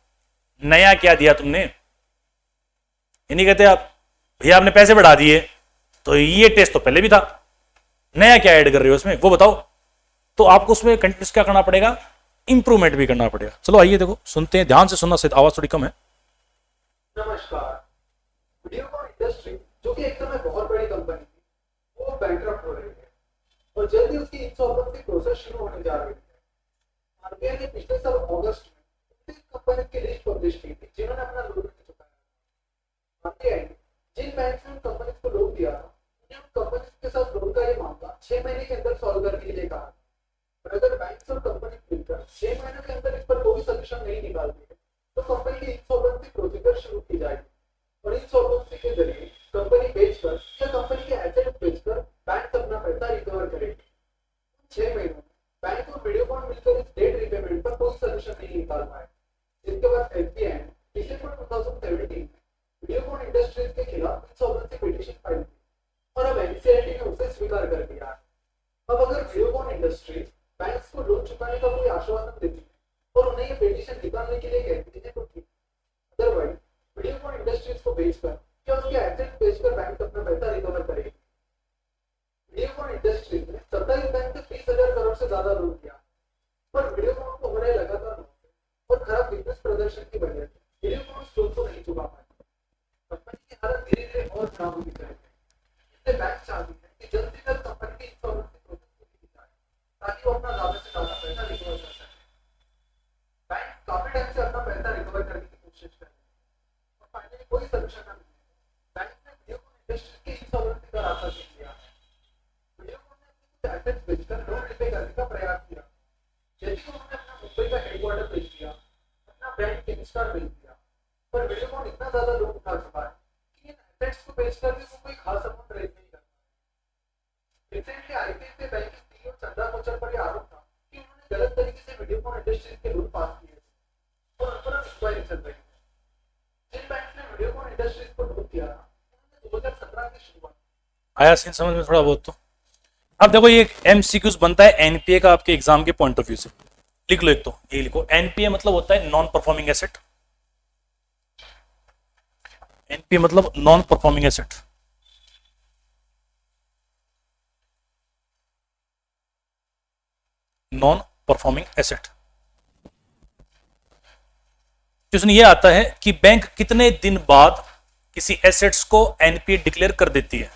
S1: नया क्या दिया तुमने। ये नहीं कहते आप भैया आपने पैसे बढ़ा दिए तो ये टेस्ट तो पहले भी था, नया क्या ऐड कर रहे हो उसमें वो बताओ। तो आपको उसमें कंटिन्यूस क्या करना पड़ेगा, इंप्रूवमेंट भी करना पड़ेगा। चलो आइए देखो सुनते हैं, ध्यान से सुनना, शायद आवाज थोड़ी कम है।
S2: नमस्कार। वीडियोकॉन इंडस्ट्री जो कि एक समय बहुत बड़ी कंपनी थी, वो बैंकरप्ट हो रही है और जल्दी उसकी इंसॉल्वेंसी प्रोसेस शुरू होने जा रही है। आरबीआई ने पिछले साल अगस्त में 30 कंपनी की लिस्ट पब्लिश की थी जिन्होंने अपना लोन नहीं चुकाया। आरबीआई ने जिन बैंक ने कंपनी को लोन दिया था उन्हें उन कंपनी के साथ लोन का ये मामला 6 महीने के अंदर सॉल्व करने के लिए कहा। और अगर बैंक और कंपनी मिलकर 6 महीने के अंदर इस पर कोई सोल्यूशन नहीं निकालती है तो कंपनी की इंसॉल्वेंसी प्रोसीजर शुरू की जाएगी और इंसॉल्वेंसी के जरिए कंपनी बेचकर या कंपनी के एसेट बेचकर बैंक अपना पैसा रिकवर करेगी। 6 महीनों में बैंक और वीडियोकॉन मिलकर इस डेट रिपेमेंट पर कोई सोल्यूशन नहीं निकाल पाए, जिसके बाद एसबीआई ने दिसंबर 2017 में वीडियोकॉन इंडस्ट्रीज के खिलाफ इंसॉल्वेंसी पिटीशन फाइल की और अब एनसीएलटी ने उसे स्वीकार कर लिया है। अब अगर वीडियोकॉन इंडस्ट्रीज बैंक्स को लोन चुकाने का कोई आश्वासन देती है और उन्हें ये पिटीशन निकालने के लिए कहती है तो ठीक, अदरवाइज वीडियोकॉन इंडस्ट्रीज को बेचकर या उसके एसेट बेचकर बैंक अपना पैसा रिकवर करेगी। वीडियोकॉन इंडस्ट्रीज ने 27 बैंक से 30,000 करोड़ से ज्यादा लोन किया, पर वीडियोकॉन को हो रहे लगातार नुकसान और खराब बिजनेस प्रदर्शन की वजह से वीडियोकॉन उस लोन को नहीं चुका पाए। कंपनी की हालत धीरे धीरे और खराब होती जाएगी। इसलिए बैंक चाहती है कि जल्द से जल्द कंपनी की इंसॉल्वेंसी प्रोसेस पूरी की जाए ताकि वो अपना ज्यादा से ज्यादा पैसा रिकवर कर सके। बैंक काफी टाइम से अपना पैसा रिकवर करने की कोशिश कर रही है और फाइनली कोई सोल्यूशन न मिलने बैंक ने वीडियोकॉन इंडस्ट्रीज की इंसॉल्वेंसी का रास्ता चुन लिया है। वीडियोकॉन ने अपने कुछ एसेट्स बेचकर लोन रिपे करने का प्रयास किया, जैसे कि उन्होंने अपना मुंबई का हेडक्वार्टर बेच दिया, अपना ब्रांड किंगस्टार बेच दिया, पर वीडियोकॉन इतना ज्यादा लोन उठा चुका है कि इन एसेट्स को बेचकर भी वो कोई खास अमाउंट रेज नहीं कर पाया। रिसेंटली आईसीआईसीआई बैंक के सीईओ चंदा कोचर पर यह आरोप था कि उन्होंने गलत तरीके से वीडियोकॉन इंडस्ट्रीज के लोन पास किए थे और उन पर इंक्वायरी चल रही है। जिन बैंक ने वीडियोकॉन इंडस्ट्रीज को लोन दिया था उन्होंने 2017 की शुरुआत।
S1: आया सीन समझ में थोड़ा बहुत। तो अब देखो ये एक एमसीक्यूज बनता है एनपीए का आपके एग्जाम के पॉइंट ऑफ व्यू से, लिख लो एक, तो ये लिखो एनपीए मतलब होता है नॉन परफॉर्मिंग एसेट। एनपीए मतलब non performing asset. Non performing asset question ये आता है कि बैंक कितने दिन बाद किसी एसेट्स को एनपीए डिक्लेयर कर देती है।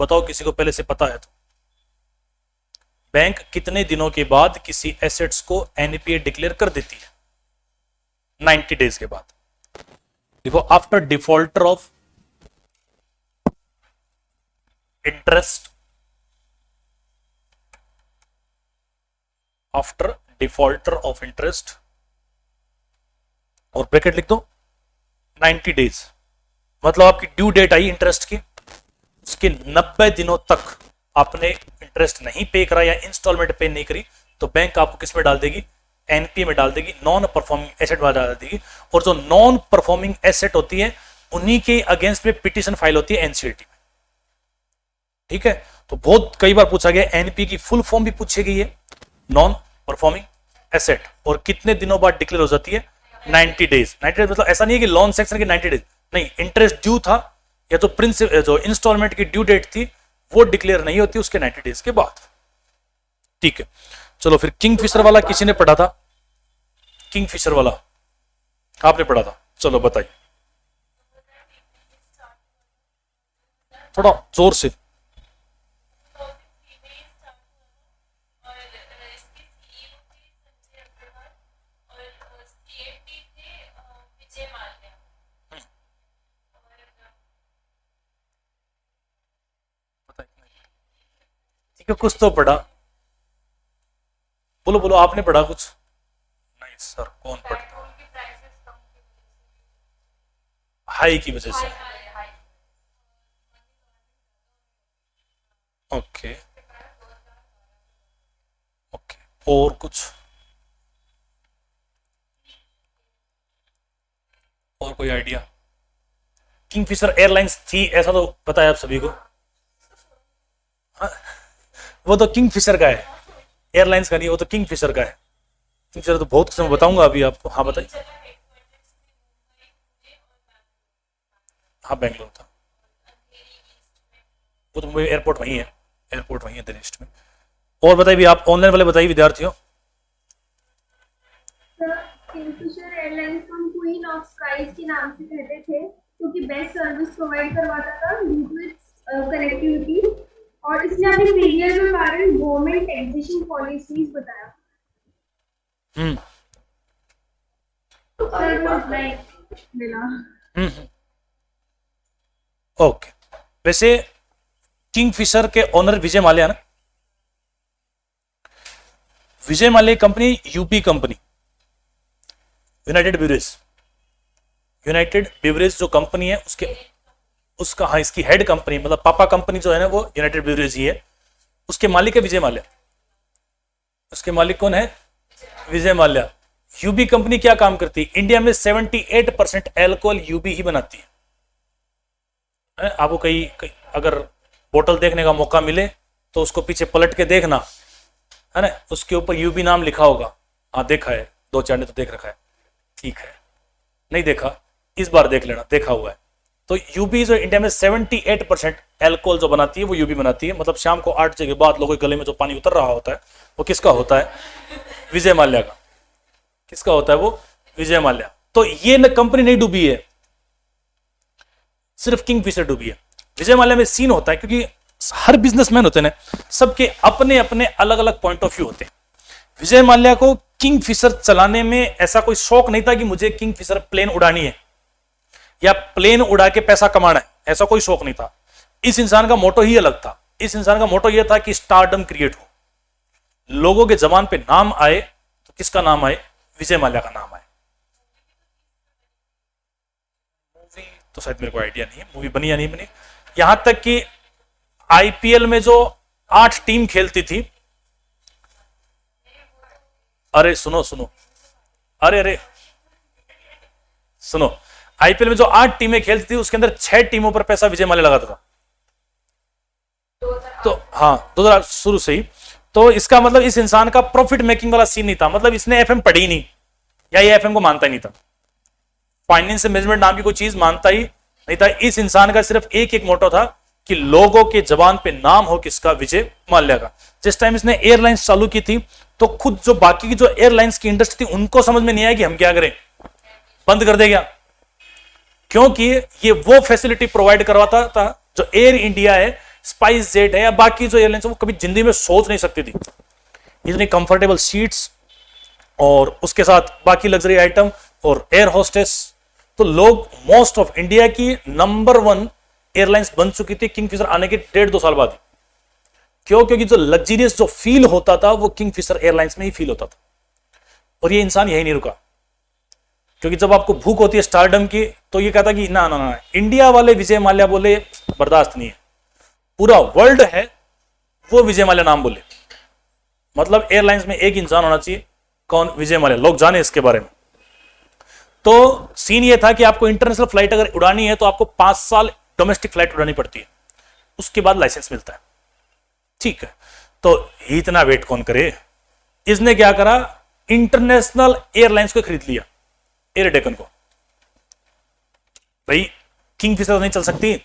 S1: बताओ किसी को पहले से पता है तो। बैंक कितने दिनों के बाद किसी एसेट्स को एनपीए डिक्लेयर कर देती है? 90 डेज के बाद। देखो after defaulter of interest after defaulter of interest, और ब्रैकेट लिख दो 90 डेज, मतलब आपकी ड्यू डेट आई इंटरेस्ट की, उसके 90 दिनों तक आपने इंटरेस्ट नहीं पे करा या इंस्टॉलमेंट पे नहीं करी, तो बैंक आपको किस में डाल देगी, एनपीए में डाल देगी, नॉन परफॉर्मिंग एसेट में डाल देगी। और जो नॉन परफॉर्मिंग एसेट होती है उन्हीं के अगेंस्ट में पिटीशन फाइल होती है एनसीएलटी में। ठीक है, तो बहुत कई बार पूछा गया, एनपीए की फुल फॉर्म भी पूछी गई है, नॉन परफॉर्मिंग एसेट, और कितने दिनों बाद डिक्लेयर हो जाती है, 90 डेज। 90 डेज मतलब ऐसा नहीं है कि लोन सेक्शन के 90 डेज, नहीं, इंटरेस्ट ड्यू था या तो प्रिंसिपल जो इंस्टॉलमेंट की ड्यू डेट थी वो डिक्लेयर नहीं होती उसके 90 डेज के बाद। ठीक है, चलो फिर किंगफिशर वाला किसी ने पढ़ा था, किंगफिशर वाला आपने पढ़ा था, चलो बताइए थोड़ा जोर से। ठीक है, कुछ तो पढ़ा, बोलो बोलो, आपने पढ़ा कुछ? नहीं सर, कौन पढ़ता, हाई की वजह से। ओके ओके, और कुछ, और कोई आइडिया? किंगफिशर एयरलाइंस थी ऐसा तो पता है आप सभी को। हाँ, वो तो किंगफिशर का है, एयरलाइंस का नहीं, वो तो किंगफिशर का है। किंगफिशर तो बहुत किस्म बताऊंगा अभी आपको। हाँ बताइए। हाँ बेंगलोर था, वो तो मुंबई एयरपोर्ट वहीं है, एयरपोर्ट वहीं है दिल्ली ईस्ट में। और बताइए भी आप ऑनलाइन वाले बताइए विद्यार्थियों।
S3: किंगफिशर एयरलाइंस को हम क्वीन ऑफ स्काईज के नाम से कहते थे क्योंकि बेस्ट सर्विस प्रोवाइड करवाता था ड्यू टू इट्स कनेक्टिविटी, और इसने अपने फेलियर के कारण गवर्नमेंट टैक्सेशन पॉलिसीज बताया। सर वो लाइक मिला।
S1: ओके, वैसे किंगफिशर के ओनर विजय माल्या ना, Vijay Mallya company UB company, United Breweries, United Breweries जो कंपनी है उसका हाँ इसकी हेड कंपनी मतलब पापा कंपनी जो है ना वो यूनाइटेड ब्यूरेज ही है। उसके मालिक है विजय माल्या, उसके मालिक कौन है, विजय माल्या। यूबी कंपनी क्या काम करती है, इंडिया में 78% एल्कोहल यूबी ही बनाती है। आपको कहीं अगर बोतल देखने का मौका मिले तो उसको पीछे पलट के देखना, है ना, उसके ऊपर यूबी नाम लिखा होगा। हाँ देखा है, 2-4 ने तो देख रखा है, ठीक है, नहीं देखा इस बार देख लेना, देखा हुआ है। तो यूबी जो इंडिया में 78% एल्कोहल जो बनाती है वो यूबी बनाती है। मतलब शाम को 8 बजे के बाद लोगों के गले में जो पानी उतर रहा होता है वो किसका होता है, विजय माल्या का। किसका होता है वो, विजय माल्या। तो ये न कंपनी नहीं डूबी है, सिर्फ किंगफिशर डूबी है। विजय माल्या में सीन होता है क्योंकि हर बिजनेसमैन होते हैं सबके अपने अपने अलग अलग पॉइंट ऑफ व्यू होते हैं। विजय माल्या को किंगफिशर चलाने में ऐसा कोई शौक नहीं था कि मुझे किंगफिशर प्लेन उड़ानी है या प्लेन उड़ा के पैसा कमाना है, ऐसा कोई शौक नहीं था। इस इंसान का मोटो ही अलग था। इस इंसान का मोटो यह था कि स्टारडम क्रिएट हो, लोगों के जबान पे नाम आए। तो किसका नाम आए, विजय माल्या का नाम आए। मूवी तो शायद मेरे को आइडिया नहीं है मूवी बनी या नहीं बनी। यहां तक कि आईपीएल में जो 8 टीम खेलती थी, अरे सुनो सुनो, अरे सुनो, आईपीएल में जो 8 टीमें खेलती थी उसके अंदर 6 टीमों पर पैसा विजय माल्या लगाता था। तो हाँ 2000 शुरू से ही। तो इसका मतलब इस इंसान का प्रॉफिट मेकिंग वाला सीन नहीं था। मतलब इसने एफएम पढ़ी नहीं या ये एफएम को मानता ही नहीं था, फाइनेंस मैनेजमेंट नाम की कोई चीज मानता ही नहीं था। इस इंसान का सिर्फ एक मोटो था कि लोगों के जबान पे नाम हो किसका, विजय माल्या का। जिस टाइम इसने एयरलाइंस चालू की थी तो खुद जो बाकी की जो एयरलाइंस की इंडस्ट्री थी उनको समझ में नहीं आया कि हम क्या करें, बंद कर दे क्या, क्योंकि ये वो फैसिलिटी प्रोवाइड करवाता था जो एयर इंडिया है, स्पाइस जेट है या बाकी जो एयरलाइंस वो कभी जिंदगी में सोच नहीं सकती थी। इतनी कंफर्टेबल सीट्स और उसके साथ बाकी लग्जरी आइटम और एयर होस्टेस। तो लोग मोस्ट ऑफ इंडिया की नंबर 1 एयरलाइंस बन चुकी थी किंगफिशर आने के 1.5-2 साल बाद। क्यों? क्योंकि जो लग्जरियस जो फील होता था वो किंगफिशर एयरलाइंस में ही फील होता था। और ये इंसान यही नहीं रुका, क्योंकि जब आपको भूख होती है स्टारडम की तो ये कहता कि ना ना ना, इंडिया वाले विजय माल्या बोले बर्दाश्त नहीं है, पूरा वर्ल्ड है वो विजय माल्या नाम बोले। मतलब एयरलाइंस में एक इंसान होना चाहिए, कौन? विजय माल्या, लोग जाने इसके बारे में। तो सीन ये था कि आपको इंटरनेशनल फ्लाइट अगर उड़ानी है तो आपको 5 साल डोमेस्टिक फ्लाइट उड़ानी पड़ती है, उसके बाद लाइसेंस मिलता है। ठीक है, तो इतना वेट कौन करे? इसने क्या करा, इंटरनेशनल एयरलाइंस को खरीद लिया, एयर डेकन को। भाई किंगफिशर तो नहीं चल सकती,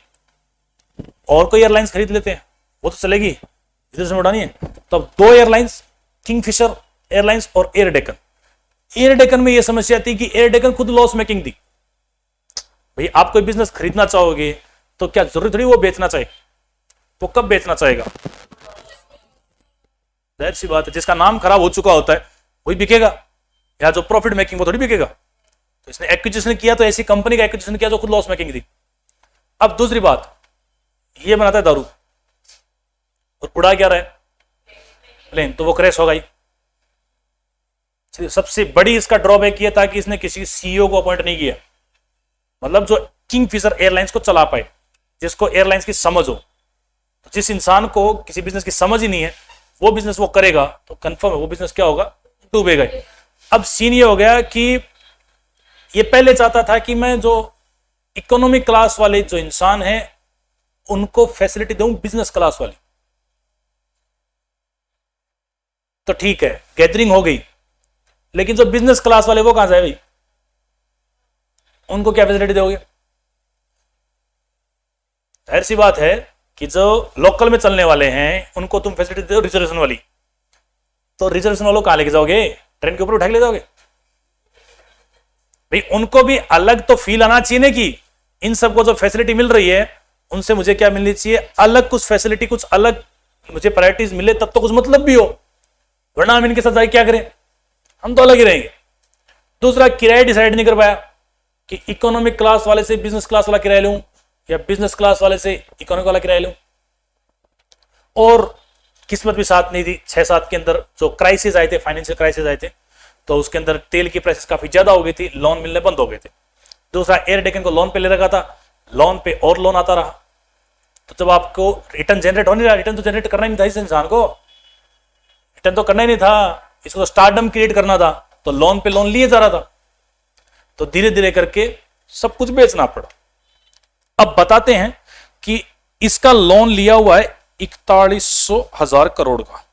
S1: और कोई एयरलाइंस खरीद लेते हैं, वो तो चलेगी, इधर से उड़ानी है। तो अब 2 एयरलाइंस, किंगफिशर एयरलाइंस और एयर डेकन। एयर डेकन में यह समस्या थी कि एयर डेकन खुद लॉस मेकिंग थी। भाई आप कोई बिजनेस खरीदना चाहोगे तो क्या जरूरी थोड़ी वो बेचना चाहिए, वो कब बेचना चाहेगा? जाहिर सी बात है, जिसका नाम खराब हो चुका होता है वही बिकेगा, या जो प्रॉफिट मेकिंग वो थोड़ी बिकेगा। तो इसने एक्विजिशन किया तो ऐसी कंपनी का एक्विजिशन किया जो खुद लॉस मेकिंग थी। अब दूसरी बात, ये बनाता है दारू और उड़ा क्या रहा है प्लेन, तो वो क्रैश होगा ही। सबसे बड़ी इसका ड्रॉबैक ये था कि इसने किसी सीईओ को अपॉइंट नहीं किया, मतलब जो किंगफिशर एयरलाइंस को चला पाए, जिसको एयरलाइंस की समझ हो। तो जिस इंसान को किसी बिजनेस की समझ ही नहीं है, वो बिजनेस वो करेगा तो कंफर्म है वो बिजनेस क्या होगा, डूबेगा। अब सीन ये हो गया कि ये पहले चाहता था कि मैं जो इकोनॉमिक क्लास वाले जो इंसान हैं उनको फैसिलिटी दूं बिजनेस क्लास वाली। तो ठीक है, गैदरिंग हो गई, लेकिन जो बिजनेस क्लास वाले वो कहां से भाई, उनको क्या फैसिलिटी दोगे? जाहिर सी बात है कि जो लोकल में चलने वाले हैं उनको तुम फैसिलिटी दो रिजर्वेशन वाली, तो रिजर्वेशन वालों कहां लेके जाओगे? ट्रेन के ऊपर उठा के ले जाओगे? भाई उनको भी अलग तो फील आना चाहिए ना कि इन सबको जो फैसिलिटी मिल रही है उनसे मुझे क्या मिलनी चाहिए, अलग कुछ फैसिलिटी, कुछ अलग मुझे प्रायोरिटीज मिले, तब तो कुछ मतलब भी हो, वरना हम इनके साथ जाके क्या करें, हम तो अलग ही रहेंगे। दूसरा, किराया डिसाइड नहीं कर पाया कि इकोनॉमिक क्लास वाले से बिजनेस क्लास वाला किराया लूं या बिजनेस क्लास वाले से इकोनॉमिक वाला किराया लूं। और किस्मत भी साथ नहीं थी, 6-7 के अंदर जो क्राइसिस आए थे, फाइनेंशियल क्राइसिस आए थे, तो उसके अंदर तेल की प्राइसेस काफी ज्यादा हो गई थी, लोन मिलने बंद हो गए थे। दूसरा, एयर डेकन को लोन पे ले रखा था, लोन पे और लोन आता रहा, तो जब आपको रिटर्न जनरेट हो नहीं रहा, रिटर्न तो जनरेट करना ही नहीं था इस इंसान को, रिटर्न तो करना ही नहीं था, इसको तो स्टारडम क्रिएट करना था, तो लोन पे लोन लिए जा रहा था। तो धीरे धीरे करके सब कुछ बेचना पड़ा। अब बताते हैं कि इसका लोन लिया हुआ है 4100 करोड़ का,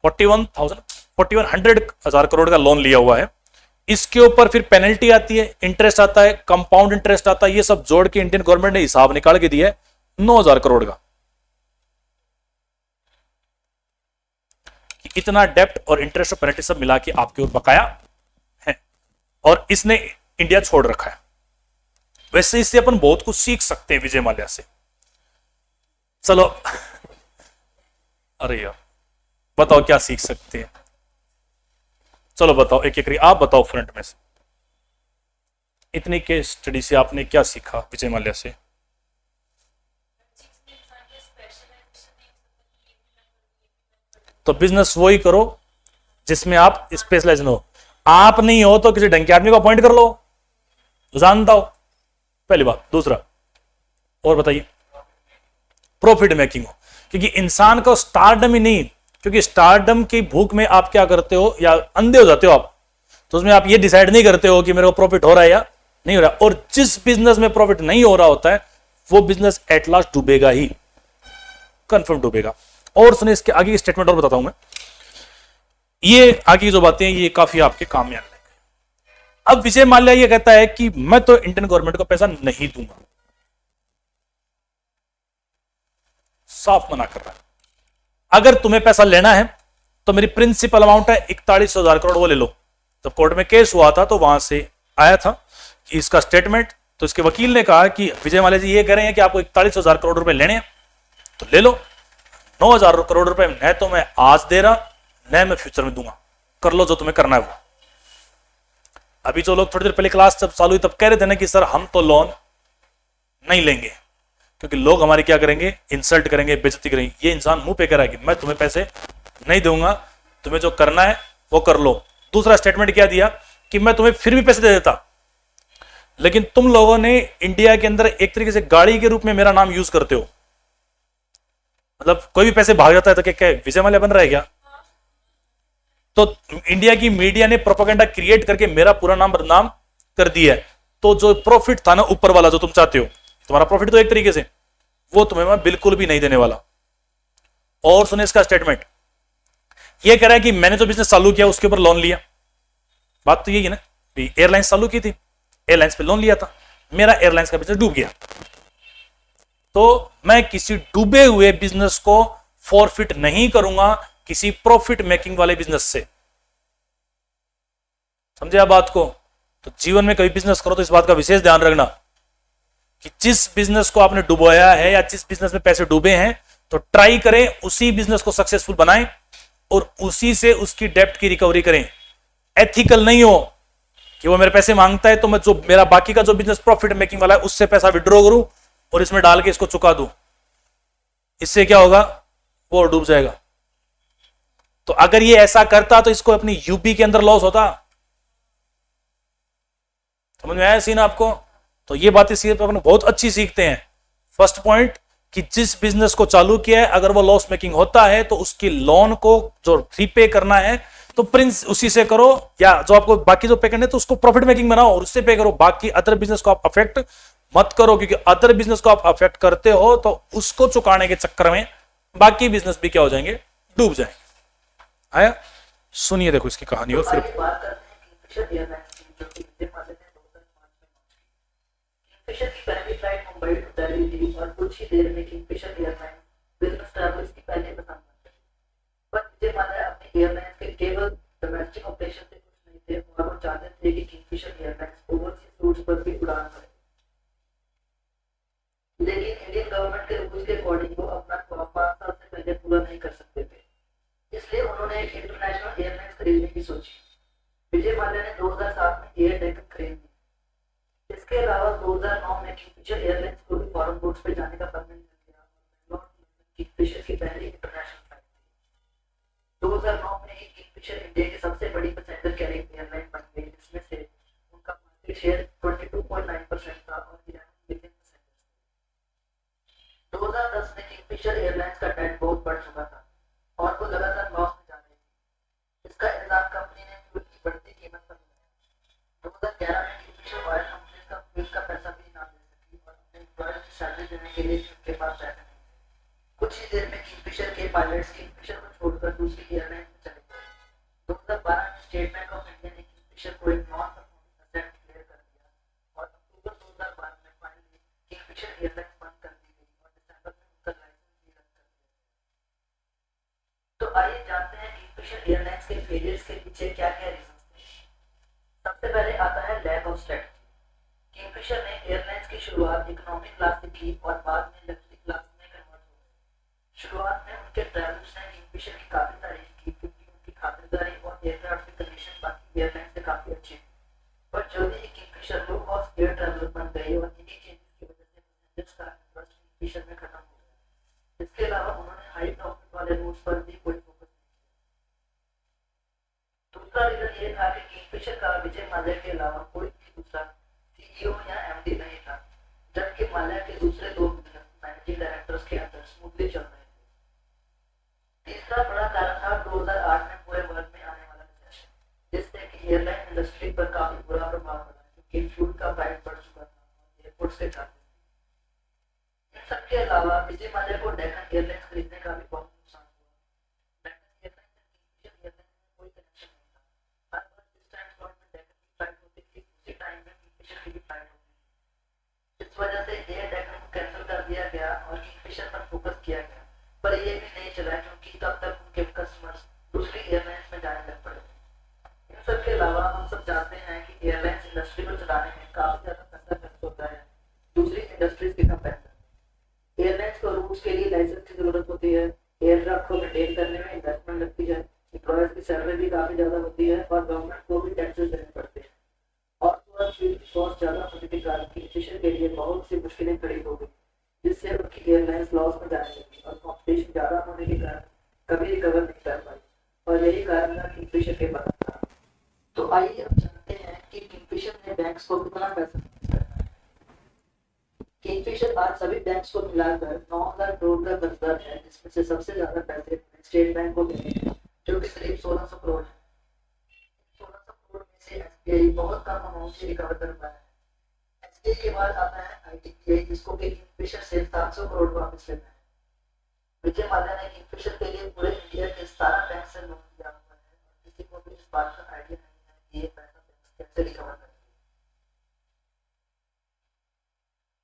S1: 4100 करोड़ का लोन लिया हुआ है। इसके ऊपर फिर पेनल्टी आती है, इंटरेस्ट आता है, कंपाउंड इंटरेस्ट आता है, ये सब जोड़ के इंडियन गवर्नमेंट ने हिसाब निकाल के दिया है 9000 करोड़ का। इतना डेप्ट और इंटरेस्ट और पेनल्टी सब मिला के आपके ऊपर बकाया है, और इसने इंडिया छोड़ रखा है। वैसे इससे अपन बहुत कुछ सीख सकते हैं विजय माल्या से। चलो अरे यार बताओ क्या सीख सकते हैं, चलो बताओ एक एक, आप बताओ फ्रंट में से, इतनी केस स्टडी से आपने क्या सीखा विजय माल्या से? तो बिजनेस वही करो जिसमें आप स्पेशलाइज हो। आप नहीं हो तो किसी ढंग के आदमी को अपॉइंट कर लो, जानता हो, पहली बात। दूसरा और बताइए, प्रॉफिट मेकिंग हो, क्योंकि इंसान को स्टारडम ही नहीं, क्योंकि स्टारडम की भूख में आप क्या करते हो, या अंधे हो जाते हो आप, तो उसमें आप ये डिसाइड नहीं करते हो कि मेरे को प्रॉफिट हो रहा है या नहीं हो रहा। और जिस बिजनेस में प्रॉफिट नहीं हो रहा होता है वो बिजनेस एट लास्ट डूबेगा ही, कंफर्म डूबेगा। और सुनिए इसके आगे की स्टेटमेंट और बताता हूं मैं, ये आगे जो बातें हैं ये काफी आपके काम में आने लगे। अब विजय माल्या ये कहता है कि मैं तो इंडियन गवर्नमेंट को पैसा नहीं दूंगा, साफ मना कर रहा है। अगर तुम्हें पैसा लेना है तो मेरी प्रिंसिपल अमाउंट है 41,000 करोड़, वो ले लो। जब कोर्ट में केस हुआ था तो वहां से आया था कि इसका स्टेटमेंट, तो इसके वकील ने कहा कि विजय माल्या जी ये कह रहे हैं कि आपको 41,000 करोड़ रुपए लेने हैं तो ले लो, 9,000 करोड़ रुपए न तो मैं आज दे रहा न मैं फ्यूचर में दूंगा, कर लो जो तुम्हें करना है वो। अभी जो लोग थोड़ी देर पहले क्लास जब चालू हुई तब कह रहे थे ना कि सर हम तो लोन नहीं लेंगे, क्योंकि लोग हमारी क्या करेंगे, इंसल्ट करेंगे, बेइज्जती करेंगे। ये इंसान मुंह पे कह रहा है कि मैं तुम्हें पैसे नहीं दूंगा, तुम्हें जो करना है वो कर लो। दूसरा स्टेटमेंट क्या दिया कि मैं तुम्हें फिर भी पैसे दे देता, लेकिन तुम लोगों ने इंडिया के अंदर एक तरीके से गाड़ी के रूप में मेरा नाम यूज करते हो। मतलब कोई भी पैसे भाग जाता है तो क्या विजय माल्या बन रहा है क्या? तो इंडिया की मीडिया ने प्रोपेगेंडा क्रिएट करके मेरा पूरा नाम बदनाम कर दिया है। तो जो प्रॉफिट था ना ऊपर वाला जो तुम चाहते हो, तुम्हारा प्रॉफिट तो एक तरीके से, वो तुम्हें मैं बिल्कुल भी नहीं देने वाला। और सुने इसका स्टेटमेंट, ये कह रहा है कि मैंने जो बिजनेस चालू किया उसके ऊपर लोन लिया। बात तो यही है ना, एयरलाइंस चालू की थी, एयरलाइंस पे लोन लिया था, मेरा एयरलाइंस का बिजनेस डूब गया। तो मैं किसी डूबे हुए बिजनेस को फॉरफिट नहीं करूंगा किसी प्रॉफिट मेकिंग वाले बिजनेस से। समझे आप बात को? तो जीवन में कभी बिजनेस करो तो इस बात का विशेष ध्यान रखना कि जिस बिजनेस को आपने डुबोया है या जिस बिजनेस में पैसे डूबे हैं, तो ट्राई करें उसी बिजनेस को सक्सेसफुल बनाएं और उसी से उसकी डेप्ट की रिकवरी करें। एथिकल नहीं हो कि वो मेरे पैसे मांगता है तो मैं जो मेरा बाकी का जो बिजनेस प्रॉफिट मेकिंग वाला है उससे पैसा विड्रॉ करूं और इसमें डाल के इसको चुका दूं। इससे क्या होगा, वो डूब जाएगा। तो अगर ये ऐसा करता तो इसको अपनी यूपी के अंदर लॉस होता। समझ में आया सीन आपको? तो ये बातें सीधे अपन बहुत अच्छी सीखते हैं। फर्स्ट पॉइंट कि जिस बिजनेस को चालू किया है अगर वो लॉस मेकिंग होता है तो उसकी लोन को जो रीपे करना है तो प्रिंस उसी से करो, या जो आपको बाकी जो पे करने तो उसको प्रॉफिट मेकिंग बनाओ और उससे पे करो। बाकी अदर बिजनेस को आप अफेक्ट मत करो, क्योंकि अदर बिजनेस को आप अफेक्ट करते हो तो उसको चुकाने के चक्कर में बाकी बिजनेस भी क्या हो जाएंगे, डूब जाएंगे। आया? सुनिए देखो इसकी कहानी। और फिर
S4: बात करते हैं किंगफिशर की पहली फ्लाइट मुंबई टू दिल्ली थी और कुछ ही देर में किंगफिशर एयरलाइंस बिजनेस ट्रैवलर्स की पहली पसंद बन गई। पर विजय माल्या अपनी एयरलाइंस के केवल डोमेस्टिक ऑपरेशन से खुश नहीं थे और वो चाहते थे कि किंगफिशर एयरलाइंस ओवरसीज रूट्स पर भी उड़ान भरे। लेकिन इंडियन गवर्नमेंट के रूल्स के अकॉर्डिंग वो अपना ख्वाब 5 साल से पहले पूरा नहीं कर सकते थे, इसलिए उन्होंने एक इंटरनेशनल एयरलाइंस खरीदने की सोची। विजय माल्या ने 2007 में एयर डेक्कन खरीद ली। इसके अलावा 2009 में किंगफिशर एयरलाइंस को भी फॉरेन रूट्स पे जाने का परमिट मिल गया। किंगफिशर की पहली इंटरनेशनल फ्लाइट थी। 2009 में ही किंगफिशर इंडिया की सबसे बड़ी पैसेंजर कैरिंग एयरलाइन बन गई, जिसमें से उनका मार्केट शेयर 22.9% था और 11 मिलियन पैसेंजर्स थे। 2010 में किंगफिशर एयरलाइंस का डेट बहुत बढ़ चुका था और वो लगातार लॉस में जा रही थी। इसका इल्जाम कंपनी ने फ्यूल की बढ़ती कीमत पर लगाया। 2011 में किंगफिशर ऑयल फ्यूल का पैसा भी ना दे सकी और अपने एम्प्लॉयर्स की सैलरी देने के लिए उनके पास पैसे नहीं थे। कुछ ही देर में किंगफिशर के पायलट्स किंगफिशर को छोड़कर दूसरी एयरलाइन में चले गए। 2012 में स्टेट बैंक ऑफ इंडिया ने किंगफिशर को एक नॉन परफॉर्मिंग एसेट डिक्लेयर कर दिया और अक्टूबर 2012 में फाइनली किंगफिशर एयरलाइंस बंद कर दी गई और दिसंबर में उनका लाइसेंस भी रद्द कर दिया गया। तो आइए जानते हैं किंगफिशर एयरलाइंस के फेलियर्स के पीछे क्या क्या रीजंस थे। सबसे पहले आता है लैक ऑफ स्ट्रेटजी। किंगफिशर ने एयरलाइंस की शुरुआत इकोनॉमिक क्लास से की और बाद में लग्जरी क्लास में कन्वर्ट हो गई। शुरुआत में उनके ट्रैवलर्स ने किंगफिशर की काफी तारीफ की क्योंकि उनकी खातिरदारी और एयरक्राफ्ट की कंडीशन बाकी एयरलाइन से काफी अच्छी थी। पर जल्दी ही Kingfisher low cost air traveller बन गई और इन्हीं चेंजेस की वजह से पैसेंजर्स का इंटरेस्ट किंगफिशर में खत्म हो गया। इसके अलावा उन्होंने हाई प्रॉफिट वाले रूट्स पर भी कोई फोकस नहीं किया। दूसरा रीजन ये था कि किंगफिशर का विजय माल्या के अलावा कोई भी दूसरा सीईओ या एमडी नहीं था, जबकि माल्या के दूसरे दो बिजनेस मैनेजिंग डायरेक्टर्स के अंदर स्मूथली चल रहे थे। तीसरा बड़ा कारण था 2008 में पूरे वर्ल्ड में आने वाला रिसेशन, जिससे कि एयरलाइन इंडस्ट्री पर काफी बुरा प्रभाव पड़ा क्योंकि फ्यूल का प्राइस बढ़ चुका था और एयरपोर्ट्स के चार्जेस। इन सबके अलावा विजय माल्या को डेक्कन एयरलाइंस खरीदने का भी बहुत नुकसान हुआ। डेक्कन एयरलाइंस से किंगफिशर एयरलाइंस में कोई कनेक्शन नहीं था। हर बार जिस टाइम स्लॉट में डेक्कन की फ्लाइट होती थी उसी टाइम में किंगफिशर की भी फ्लाइट होती थी। इस वजह से एयर डेक्कन को कैंसिल कर दिया गया और किंगफिशर पर फोकस किया गया, पर ये भी नहीं चला क्योंकि तब तक उनके कस्टमर्स दूसरी एयरलाइंस में जाने लग पड़े थे। इन सब के अलावा हम सब जानते हैं कि एयरलाइंस इंडस्ट्री को चलाने में काफी ज्यादा पैसा खर्च होता है दूसरी इंडस्ट्रीज के कंपैरिजन। एयरलाइंस को रूट्स के लिए लाइसेंस की जरूरत होती है, एयरक्राफ्ट को मेंटेन करने में इन्वेस्टमेंट लगती है, एम्प्लॉयर्स की सैलरी भी काफी ज्यादा होती है और गवर्नमेंट को भी टैक्सेस देने पड़ते हैं। और फ्यूल की कॉस्ट ज्यादा होने के कारण किंगफिशर के लिए बहुत सी मुश्किलें खड़ी हो गई, जिससे आइए अब जानते हैं कि किंगफिशर ने बैंक्स को कितना पैसा दिया है। किंगफिशर आज सभी बैंक्स को मिलाकर 9,000 करोड़ का कर्जदार है, जिसमें से सबसे ज्यादा पैसे स्टेट बैंक को मिले हैं, जो कि करीब 1600 करोड़ है। 1600 करोड़ में से एसबीआई बहुत कम अमाउंट से रिकवर कर पाया है। एसबीआई के बाद आता है आईडीबीआई, जिसको कि किंगफिशर से 700 करोड़ वापस लेना है। विजय माल्या ने किंगफिशर के लिए पूरे इंडिया के 17 बैंक से लोन लिया हुआ है, और किसी को भी इस बात का आइडिया नहीं है कि ये पैसा कैसे रिकवर करेंगे।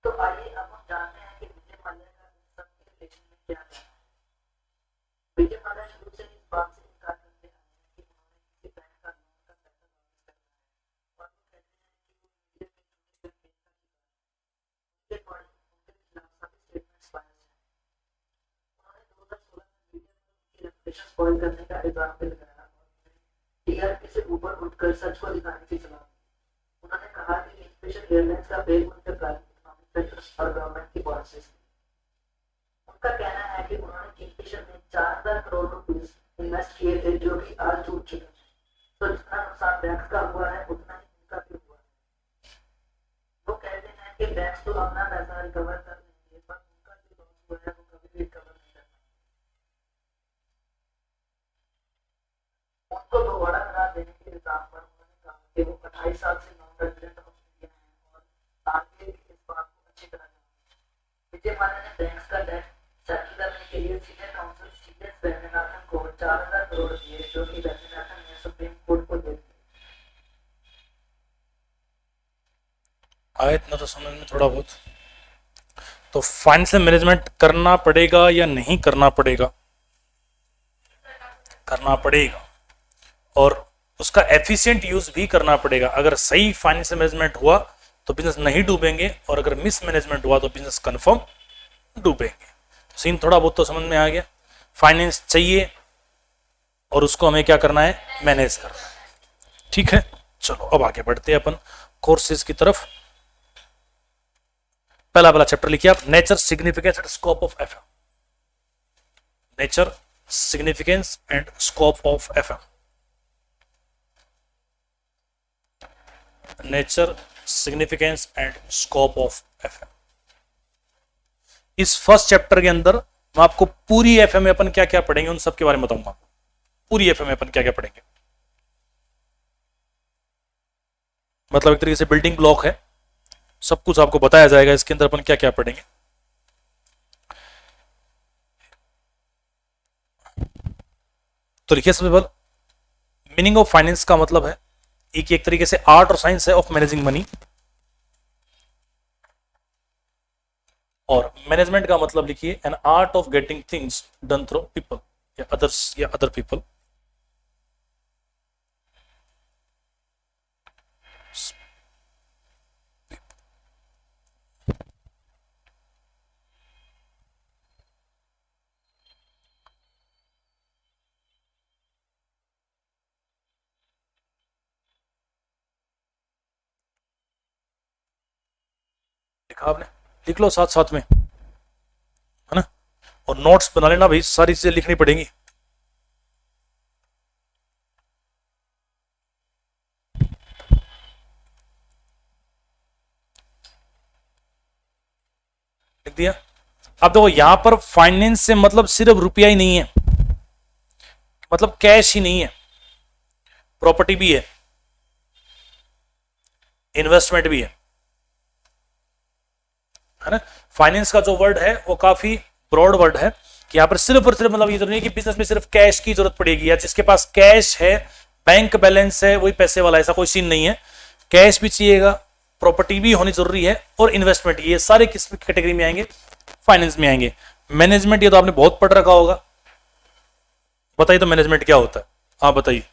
S4: तो आइए अब हम जानते हैं कि विजय माल्या का इन सब के रिलेशन में क्या कहना है। विजय माल्या शुरू से इस बात से इनकार करते आए हैं कि उन्होंने किसी बैंक का लोन का पैसा वापस करना है, और वो कहते हैं कि वो मीडिया में चुने गए पेश का उनके खिलाफ सभी स्टेटमेंट्स बायस हैं। उन्होंने 2016 में मीडिया में उनकी रेपुटेशन स्पॉइल करने का इल्जाम भी लगाया और टीआरपी से ऊपर उठकर सच को दिखाने की सलाह दी। उन्होंने कहा कि किंगफिशर एयरलाइंस का फेल उनके प्राइवेट इकोनॉमिक फैक्टर्स और गवर्नमेंट की पॉलिसीज थी। उनका कहना है कि उन्होंने किंगफिशर में 4,000 करोड़ रुपीस इन्वेस्ट किए थे, जो कि आज टूट चुके हैं। तो जितना नुकसान बैंक का हुआ है उतना ही उनका भी हुआ है। वो कहते हैं कि बैंक तो अपना पैसा रिकवर कर लेंगे, पर उनका जो लॉस हुआ है वो कभी भी रिकवर नहीं कर पाएंगे। उनको दोबारा करार देने के इल्जाम पर उन्होंने कहा कि वो 28 साल से नॉन रेजिडेंट ऑफ इंडिया हैं और आगे भी इस बात को अच्छी तरह जानते हैं। विजय माल्या ने बैंक्स का डेट सेटल करने के लिए सीनियर काउंसिल सीएस वैद्यनाथन को 4,000 करोड़ दिए, जो कि वैद्यनाथन ने सुप्रीम कोर्ट को दे दिए।
S1: आए इतना तो समझ में थोड़ा बहुत। तो फाइनेंशियल मैनेजमेंट करना पड़ेगा या नहीं करना पड़ेगा? करना पड़ेगा, और उसका एफिशिएंट यूज भी करना पड़ेगा। अगर सही फाइनेंशियल मैनेजमेंट हुआ तो बिजनेस नहीं डूबेंगे, और अगर मिस मैनेजमेंट हुआ तो बिजनेस कंफर्म डूबेंगे। तो सीन थोड़ा बहुत तो समझ में आ गया। फाइनेंस चाहिए और उसको हमें क्या करना है? मैनेज करना है। ठीक है, चलो अब आगे बढ़ते हैं अपन कोर्सेज की तरफ। पहला चैप्टर लिखिए आप, nature, significance and scope of FM. Nature, significance and scope of FM. Nature, significance and scope of FM. इस फर्स्ट चैप्टर के अंदर मैं आपको पूरी एफएम में अपन क्या क्या पढ़ेंगे उन सब के बारे में बताऊंगा। पूरी एफएम में अपन क्या क्या पढ़ेंगे, मतलब एक तरीके से बिल्डिंग ब्लॉक है, सब कुछ आपको बताया जाएगा इसके अंदर अपन क्या क्या पढ़ेंगे। तो लिखिए सबसे पहले, मीनिंग ऑफ फाइनेंस का मतलब है एक तरीके से आर्ट और साइंस है ऑफ मैनेजिंग मनी, और मैनेजमेंट का मतलब लिखिए an art of getting things done through people या अदर्स या अदर पीपल। लिखा आपने? लिख लो साथ साथ में, है ना, और नोट्स बना लेना भाई, सारी चीजें लिखनी पड़ेंगी। लिख दिया? अब देखो यहां पर फाइनेंस से मतलब सिर्फ रुपया ही नहीं है, मतलब कैश ही नहीं है, प्रॉपर्टी भी है, इन्वेस्टमेंट भी है ना। फाइनेंस का जो वर्ड है वो काफी ब्रॉड वर्ड है कि यहाँ पर सिर्फ और सिर्फ मतलब ये जरूरी नहीं कि बिजनेस में सिर्फ कैश की जरूरत पड़ेगी, या जिसके पास कैश है, बैंक बैलेंस है, वही पैसे वाला, ऐसा कोई सीन नहीं है। कैश भी चाहिएगा, प्रॉपर्टी भी होनी जरूरी है, और इन्वेस्टमेंट, ये सारे किस कैटेगरी में आएंगे? फाइनेंस में आएंगे। मैनेजमेंट ये तो आपने बहुत पढ़ रखा होगा, बताइए तो मैनेजमेंट क्या होता है? हाँ बताइए।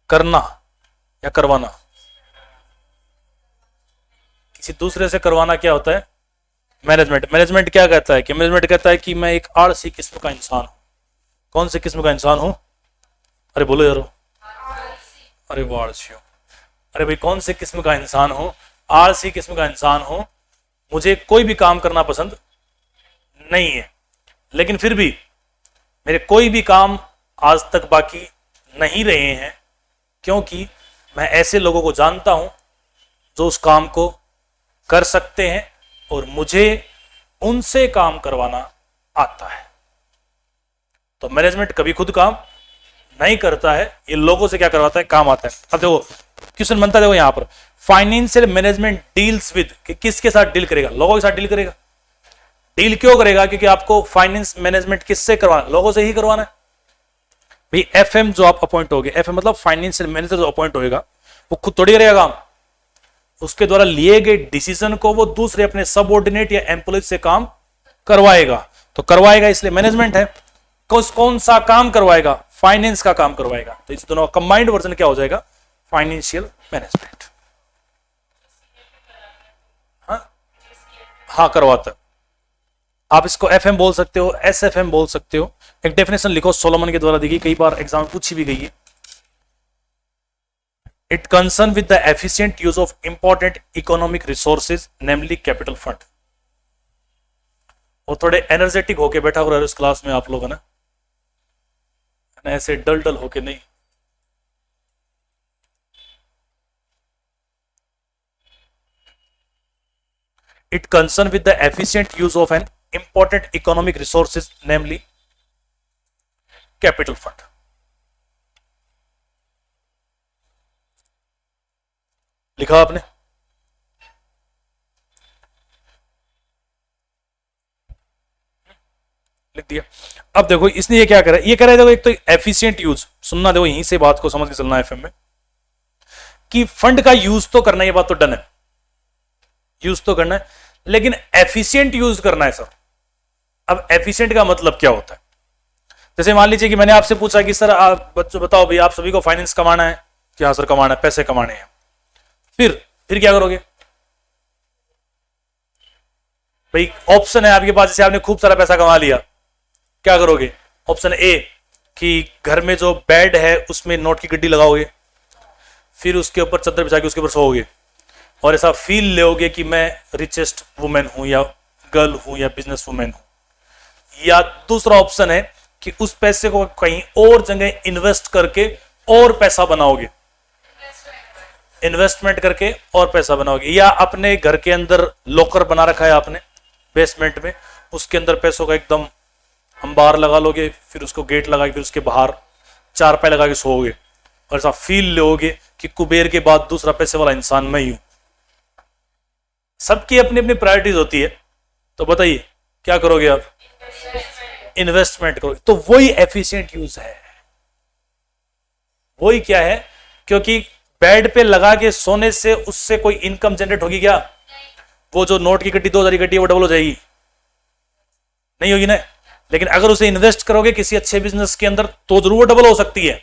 S1: करना या करवाना? किसी दूसरे से करवाना क्या होता है? मैनेजमेंट। मैनेजमेंट क्या कहता है? कि मैनेजमेंट कहता है कि मैं एक आलसी किस्म का इंसान हूं। कौन से किस्म का इंसान हूं? अरे बोलो यारो, अरे वो आलसी हो। अरे भाई कौन से किस्म का इंसान हूं? आलसी किस्म का इंसान हूं, मुझे कोई भी काम करना पसंद नहीं है, लेकिन फिर भी मेरे कोई भी काम आज तक बाकी नहीं रहे हैं, क्योंकि मैं ऐसे लोगों को जानता हूं जो उस काम को कर सकते हैं और मुझे उनसे काम करवाना आता है। तो मैनेजमेंट कभी खुद काम नहीं करता है, ये लोगों से क्या करवाता है, काम आता है। अब देखो क्वेश्चन बनता है, देखो यहां पर फाइनेंशियल मैनेजमेंट डील्स विद, कि किसके साथ डील करेगा, लोगों के साथ डील करेगा। डील क्यों करेगा, क्योंकि आपको फाइनेंस मैनेजमेंट किससे करवाना, लोगों से ही करवाना है भाई। एफएम जो आप अपॉइंट होगे, एफएम मतलब फाइनेंशियल मैनेजर जो अपॉइंट होएगा, वो खुद थोड़ी करेगा काम, उसके द्वारा लिए गए डिसीजन को वो दूसरे अपने सबऑर्डिनेट या एम्प्लॉय से काम करवाएगा। तो करवाएगा इसलिए मैनेजमेंट है। कौन सा काम करवाएगा, फाइनेंस का काम करवाएगा। तो इस दोनों का कंबाइंड वर्जन क्या हो जाएगा, फाइनेंशियल मैनेजमेंट। हाँ करवाता है। आप इसको एफएम बोल सकते हो, एसएफएम बोल सकते हो। एक डेफिनेशन लिखो, सोलोमन के द्वारा दी गई, कई बार एग्जाम में पूछी भी गई है। It concern with the efficient use of important economic resources namely capital fund. और थोड़े एनर्जेटिक होके बैठा हुआ इस क्लास में आप लोगों ने, ऐसे डल डल होके नहीं। It concerned with the efficient use of an important economic resources, namely capital fund. लिखा आपने, लिख दिया। अब देखो इसने ये क्या करा, ये कह रहा है देखो, एक तो एफिशिएंट यूज, सुनना देखो यहीं से बात को समझ के चलना है एफएम में, कि फंड का यूज तो करना है, ये बात तो डन है, यूज तो करना है, लेकिन एफिशिएंट यूज करना है सर। अब एफिशिएंट का मतलब क्या होता है, जैसे मान लीजिए कि मैंने आपसे पूछा कि सर आप बच्चों बताओ भाई, आप सभी को फाइनेंस कमाना है, कि हाँ सर कमाना है, पैसे कमाने हैं। फिर क्या करोगे भाई, ऑप्शन है आपके पास, जैसे आपने खूब सारा पैसा कमा लिया, क्या करोगे, ऑप्शन ए कि घर में जो बेड है उसमें नोट की गड्डी लगाओगे, फिर उसके ऊपर चादर बिछा के उसके ऊपर सोओगे, और ऐसा फील लोगे कि मैं रिचेस्ट वुमेन हूं या गर्ल हूं या बिजनेस वुमेन हूं। या दूसरा ऑप्शन है कि उस पैसे को कहीं और जगह इन्वेस्ट करके और पैसा बनाओगे, इन्वेस्टमेंट करके और पैसा बनाओगे। या अपने घर के अंदर लॉकर बना रखा है आपने बेसमेंट में, उसके अंदर पैसों का एकदम अंबार लगा लोगे, फिर उसको गेट लगा के फिर उसके बाहर चारपाई लगा के सोओगे, और ऐसा फील लोगे कि कुबेर के बाद दूसरा पैसे वाला इंसान मैं ही हूं। सबकी अपनी अपनी प्रायोरिटीज होती है, तो बताइए क्या करोगे आप, इन्वेस्टमेंट करोगे। तो वही एफिशिएंट यूज है, वही क्या है, क्योंकि बेड पे लगा के सोने से उससे कोई इनकम जनरेट होगी क्या, वो जो नोट की गड्डी 2000 की गड्डी वो डबल हो जाएगी, नहीं होगी ना। लेकिन अगर उसे इन्वेस्ट करोगे किसी अच्छे बिजनेस के अंदर तो जरूर वो डबल हो सकती है।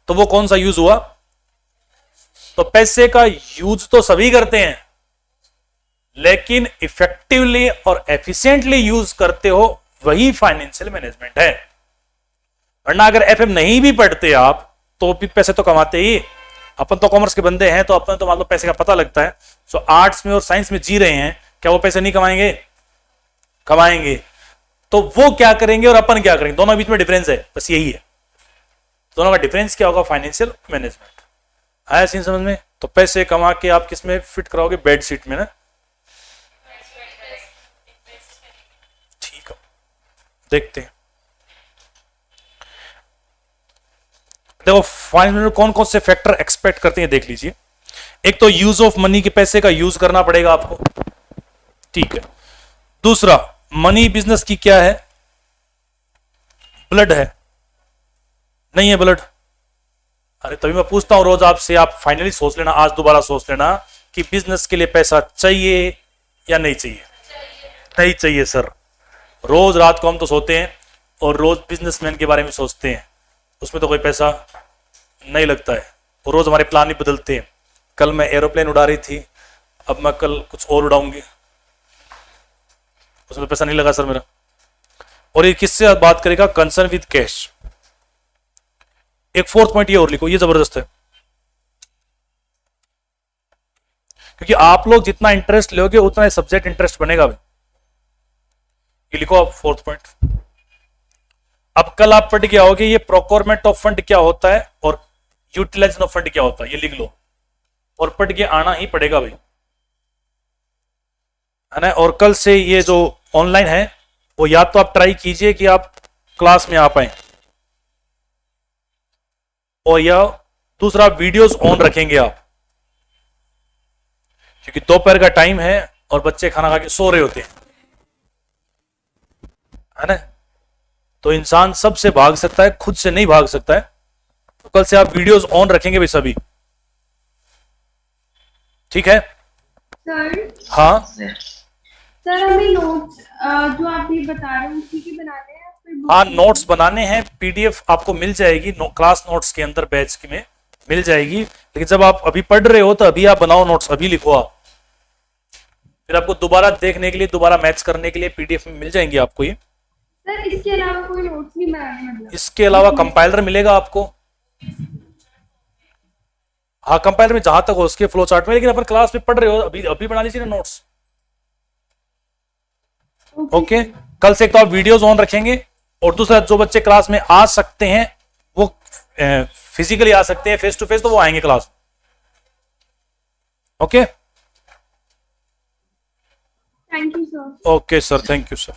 S1: तो वो कौन सा यूज हुआ, तो पैसे का यूज तो सभी करते हैं, लेकिन इफेक्टिवली और एफिशिएंटली यूज करते हो वही फाइनेंशियल मैनेजमेंट है। वरना अगर एफएम नहीं भी पढ़ते आप तो भी पैसे तो कमाते ही। अपन तो कॉमर्स के बंदे हैं, तो अपन तो मतलब पैसे का पता लगता है। सो आर्ट्स में और साइंस में जी रहे हैं, क्या वो पैसे नहीं कमाएंगे, कमाएंगे। तो वो क्या करेंगे और अपन क्या करेंगे, दोनों के बीच में डिफरेंस है, बस यही है। दोनों का डिफरेंस क्या होगा, फाइनेंशियल मैनेजमेंट। आया सीन समझ में। तो पैसे कमा के आप किस में फिट कराओगे, बेड शीट में ना, ठीक है। देखते हैं देखो फाइनेंस में कौन कौन से फैक्टर एक्सपेक्ट करते हैं, देख लीजिए। एक तो यूज ऑफ मनी, के पैसे का यूज करना पड़ेगा आपको, ठीक है। दूसरा, मनी बिजनेस की क्या है, ब्लड है, नहीं है ब्लड। अरे तभी मैं पूछता हूं रोज आपसे, आप फाइनली सोच लेना, आज दोबारा सोच लेना कि बिजनेस के लिए पैसा चाहिए या नहीं चाहिए। नहीं चाहिए सर। रोज रात को हम तो सोते हैं और रोज बिजनेसमैन के बारे में सोचते हैं, उसमें तो कोई पैसा नहीं लगता है। और रोज हमारे प्लान ही बदलते हैं। कल मैं एरोप्लेन उड़ा रही थी, अब मैं कल कुछ और उड़ाऊंगी, उसमें पैसा नहीं लगा सर मेरा। और ये किससे बात करेगा, कंसर्न विद कैश। एक फोर्थ पॉइंट ये और लिखो, ये जबरदस्त है, क्योंकि आप लोग जितना इंटरेस्ट लोगे उतना सब्जेक्ट इंटरेस्ट बनेगा भाई। ये लिखो आप 4th पॉइंट। अब कल आप पढ़ के आओगे ये प्रोक्योरमेंट ऑफ फंड क्या होता है और यूटिलाइजेशन ऑफ फंड क्या होता है, ये लिख लो और पढ़ के आना ही पड़ेगा भाई, है ना। और कल से ये जो ऑनलाइन है वो या तो आप ट्राई कीजिए कि आप क्लास में आ पाए, और या दूसरा वीडियोस ऑन रखेंगे आप, क्योंकि दोपहर का टाइम है और बच्चे खाना खा के सो रहे होते हैं, है ना। तो इंसान सबसे भाग सकता है, खुद से नहीं भाग सकता है। तो कल से आप वीडियोस ऑन रखेंगे भाई सभी, ठीक है।
S3: सर
S1: हाँ
S3: सर हमें नोट्स जो आप ये बता रहे हो उसी के बनाने हैं, फिर
S1: हाँ, नोट्स बनाने हैं, पीडीएफ आपको मिल जाएगी क्लास नोट्स के अंदर बैच में मिल जाएगी। लेकिन जब आप अभी पढ़ रहे हो तो अभी आप बनाओ नोट्स, अभी लिखो आप, फिर आपको दोबारा देखने के लिए, दोबारा मैच करने के लिए पीडीएफ में मिल जाएंगे आपको ये।
S3: सर इसके अलावा कोई नोट्स नहीं बनाने, मतलब
S1: इसके अलावा कंपाइलर मिलेगा आपको, हाँ कंपाइलर में जहां तक हो उसके फ्लो चार्ट में, लेकिन अपन क्लास में पढ़ रहे हो अभी अभी बना लीजिए ना नोट्स। ओके, कल से एक तो आप वीडियोस ऑन रखेंगे, और दूसरा जो बच्चे क्लास में आ सकते हैं वो फिजिकली आ सकते हैं, फेस टू फेस, तो वो आएंगे class. Okay
S3: thank you sir.
S1: Okay sir, thank you sir.